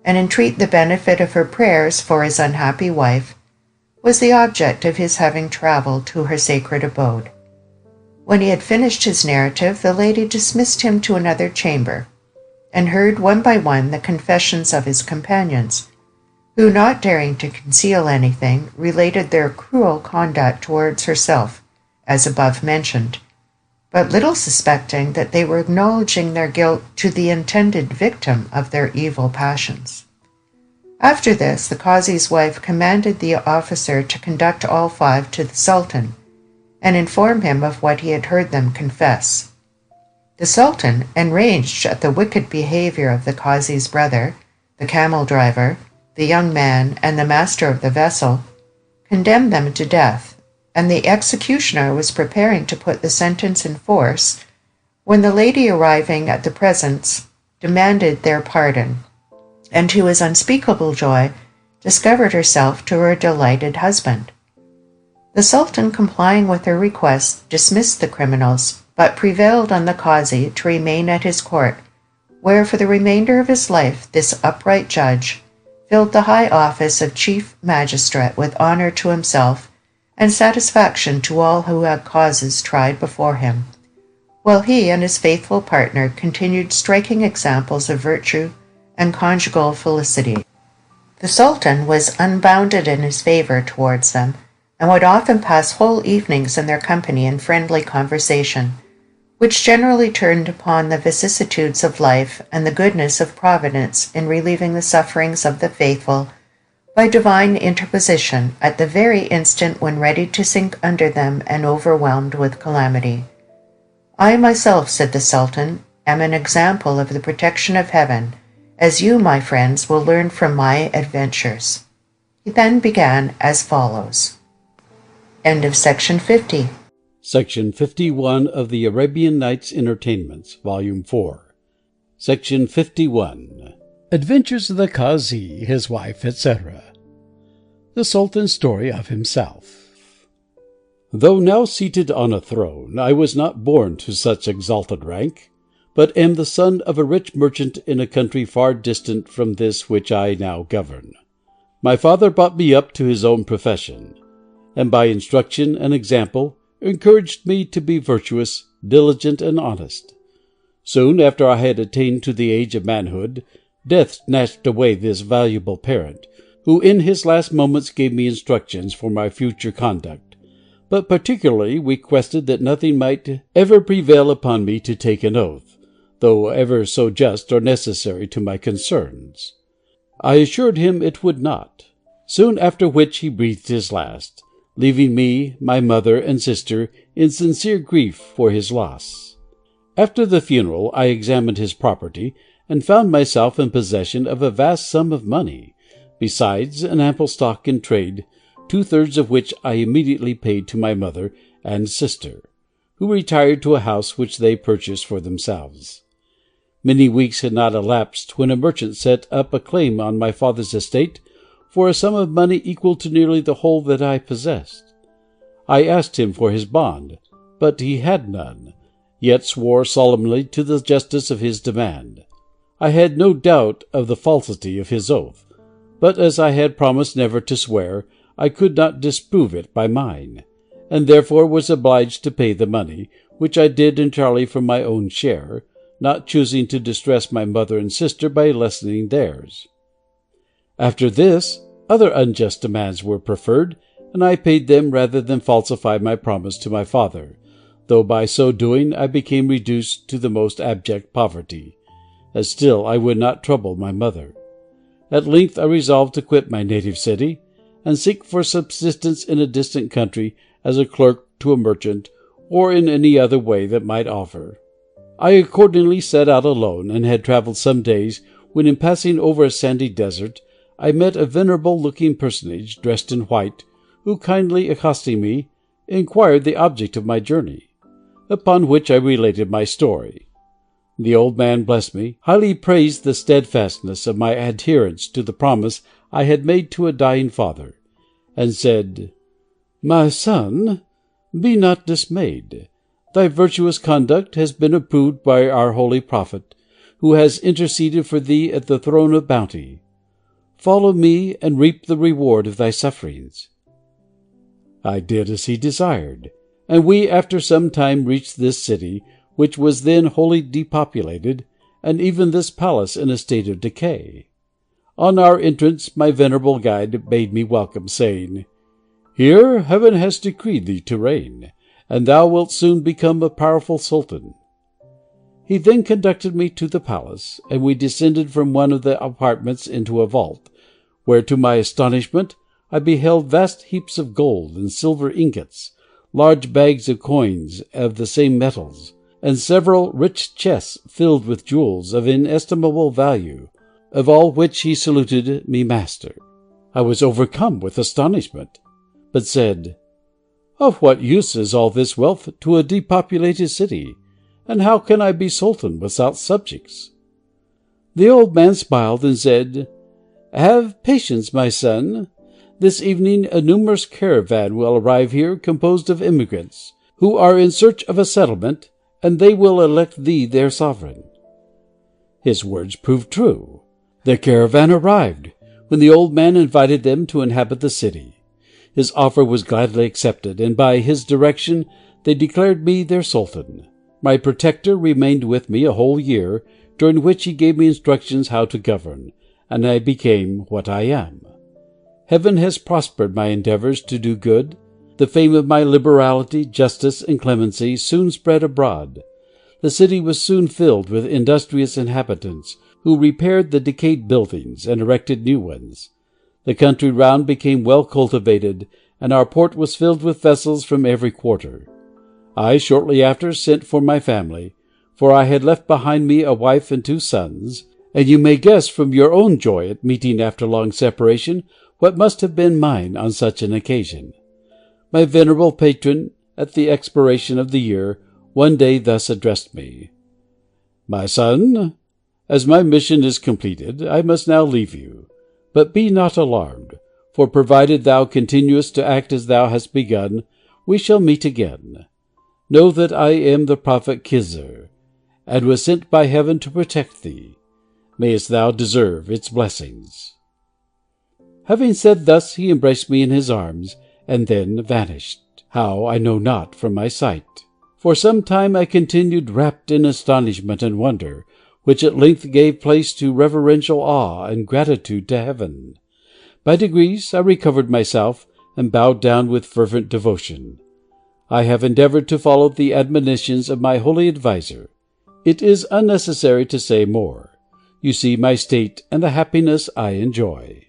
and entreat the benefit of her prayers for his unhappy wife was the object of his having travelled to her sacred abode. When he had finished his narrative, the lady dismissed him to another chamber, and heard one by one the confessions of his companions, who, not daring to conceal anything, related their cruel conduct towards herself, as above mentioned, but little suspecting that they were acknowledging their guilt to the intended victim of their evil passions. After this, the Qazi's wife commanded the officer to conduct all 5 to the Sultan, and inform him of what he had heard them confess. The Sultan, enraged at the wicked behavior of the Qazi's brother, the camel driver, the young man, and the master of the vessel, condemned them to death, and the executioner was preparing to put the sentence in force, when the lady, arriving at the presence, demanded their pardon, and to his unspeakable joy discovered herself to her delighted husband. The Sultan, complying with her request, dismissed the criminals, but prevailed on the Qazi to remain at his court, where for the remainder of his life this upright judge filled the high office of chief magistrate with honor to himself and satisfaction to all who had causes tried before him, while he and his faithful partner continued striking examples of virtue and conjugal felicity. The Sultan was unbounded in his favor towards them, and would often pass whole evenings in their company in friendly conversation, which generally turned upon the vicissitudes of life and the goodness of Providence in relieving the sufferings of the faithful by divine interposition at the very instant when ready to sink under them and overwhelmed with calamity. "I myself," said the Sultan, "am an example of the protection of heaven, as you, my friends, will learn from my adventures." He then began as follows. End of section 50. Section 51 of the Arabian Nights Entertainments, Volume 4. Section 51. Adventures of the Qazi, his wife, etc. The Sultan's story of himself. Though now seated on a throne, I was not born to such exalted rank, but am the son of a rich merchant in a country far distant from this which I now govern. My father brought me up to his own profession, and by instruction and example encouraged me to be virtuous, diligent, and honest. Soon after I had attained to the age of manhood, death snatched away this valuable parent, who in his last moments gave me instructions for my future conduct, but particularly requested that nothing might ever prevail upon me to take an oath, though ever so just or necessary to my concerns. I assured him it would not, soon after which he breathed his last, leaving me, my mother, and sister in sincere grief for his loss. After the funeral I examined his property, and found myself in possession of a vast sum of money, besides an ample stock in trade, 2/3 of which I immediately paid to my mother and sister, who retired to a house which they purchased for themselves. Many weeks had not elapsed when a merchant set up a claim on my father's estate for a sum of money equal to nearly the whole that I possessed. I asked him for his bond, but he had none, yet swore solemnly to the justice of his demand. I had no doubt of the falsity of his oath, but as I had promised never to swear, I could not disprove it by mine, and therefore was obliged to pay the money, which I did entirely from my own share, not choosing to distress my mother and sister by lessening theirs. After this, other unjust demands were preferred, and I paid them rather than falsify my promise to my father, though by so doing I became reduced to the most abject poverty, as still I would not trouble my mother. At length I resolved to quit my native city, and seek for subsistence in a distant country as a clerk to a merchant, or in any other way that might offer. I accordingly set out alone, and had travelled some days, when in passing over a sandy desert, I met a venerable-looking personage, dressed in white, who, kindly accosting me, inquired the object of my journey, upon which I related my story. The old man blessed me, highly praised the steadfastness of my adherence to the promise I had made to a dying father, and said, "My son, be not dismayed. Thy virtuous conduct has been approved by our holy prophet, who has interceded for thee at the throne of bounty. Follow me, and reap the reward of thy sufferings." I did as he desired, and we after some time reached this city, which was then wholly depopulated, and even this palace in a state of decay. On our entrance my venerable guide bade me welcome, saying, "Here heaven has decreed thee to reign, and thou wilt soon become a powerful sultan." He then conducted me to the palace, and we descended from one of the apartments into a vault, where to my astonishment I beheld vast heaps of gold and silver ingots, large bags of coins of the same metals, and several rich chests filled with jewels of inestimable value, of all which he saluted me master. I was overcome with astonishment, but said, "Of what use is all this wealth to a depopulated city, and how can I be sultan without subjects?" The old man smiled and said, "Have patience, my son. This evening a numerous caravan will arrive here composed of emigrants, who are in search of a settlement, and they will elect thee their sovereign." His words proved true. The caravan arrived, when the old man invited them to inhabit the city. His offer was gladly accepted, and by his direction they declared me their sultan. My protector remained with me a whole year, during which he gave me instructions how to govern, and I became what I am. Heaven has prospered my endeavours to do good. The fame of my liberality, justice, and clemency soon spread abroad. The city was soon filled with industrious inhabitants, who repaired the decayed buildings and erected new ones. The country round became well cultivated, and our port was filled with vessels from every quarter. I shortly after sent for my family, for I had left behind me a wife and 2 sons, and you may guess from your own joy at meeting after long separation what must have been mine on such an occasion. My venerable patron, at the expiration of the year, one day thus addressed me: "My son, as my mission is completed, I must now leave you. But be not alarmed, for provided thou continuest to act as thou hast begun, we shall meet again. Know that I am the prophet Khizr, and was sent by heaven to protect thee. Mayest thou deserve its blessings." Having said thus, he embraced me in his arms, and then vanished, how I know not, from my sight. For some time I continued wrapped in astonishment and wonder, which at length gave place to reverential awe and gratitude to heaven. By degrees I recovered myself, and bowed down with fervent devotion. I have endeavoured to follow the admonitions of my holy adviser. It is unnecessary to say more. You see my state and the happiness I enjoy.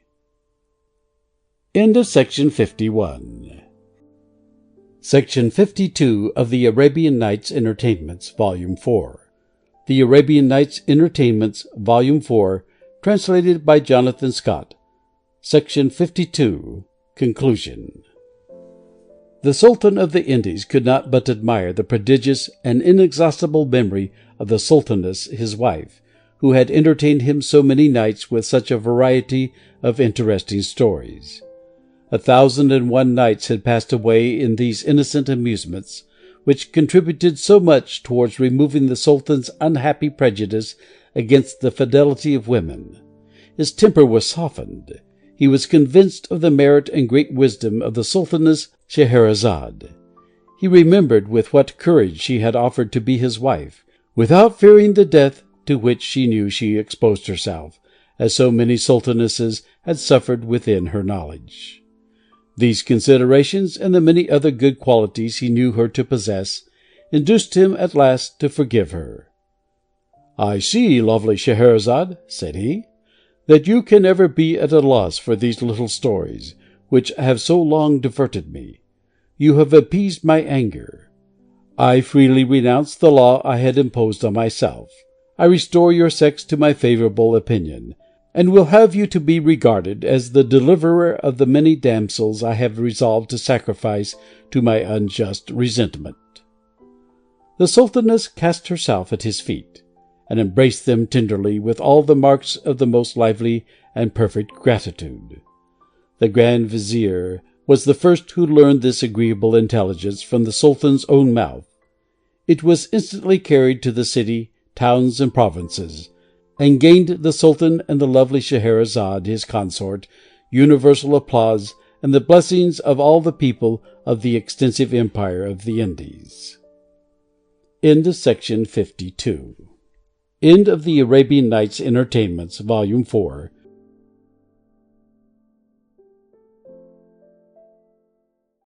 End of Section 51. Section 52 of the Arabian Nights Entertainments, Volume 4. The Arabian Nights Entertainments, Volume 4, translated by Jonathan Scott. Section 52. Conclusion. The Sultan of the Indies could not but admire the prodigious and inexhaustible memory of the Sultaness his wife, who had entertained him so many nights with such a variety of interesting stories. 1,001 nights had passed away in these innocent amusements, which contributed so much towards removing the Sultan's unhappy prejudice against the fidelity of women. His temper was softened. He was convinced of the merit and great wisdom of the Sultaness Scheherazade. He remembered with what courage she had offered to be his wife, without fearing the death to which she knew she exposed herself, as so many sultanesses had suffered within her knowledge. These considerations, and the many other good qualities he knew her to possess, induced him at last to forgive her. "I see, lovely Scheherazade," said he, "that you can never be at a loss for these little stories, which have so long diverted me. You have appeased my anger. I freely renounce the law I had imposed on myself. I restore your sex to my favourable opinion, and will have you to be regarded as the deliverer of the many damsels I have resolved to sacrifice to my unjust resentment." The Sultaness cast herself at his feet, and embraced them tenderly with all the marks of the most lively and perfect gratitude. The Grand Vizier was the first who learned this agreeable intelligence from the Sultan's own mouth. It was instantly carried to the city, towns, and provinces, and gained the Sultan and the lovely Scheherazade his consort universal applause and the blessings of all the people of the extensive empire of the Indies. End of Section 52. End of the Arabian Nights Entertainments, Volume 4,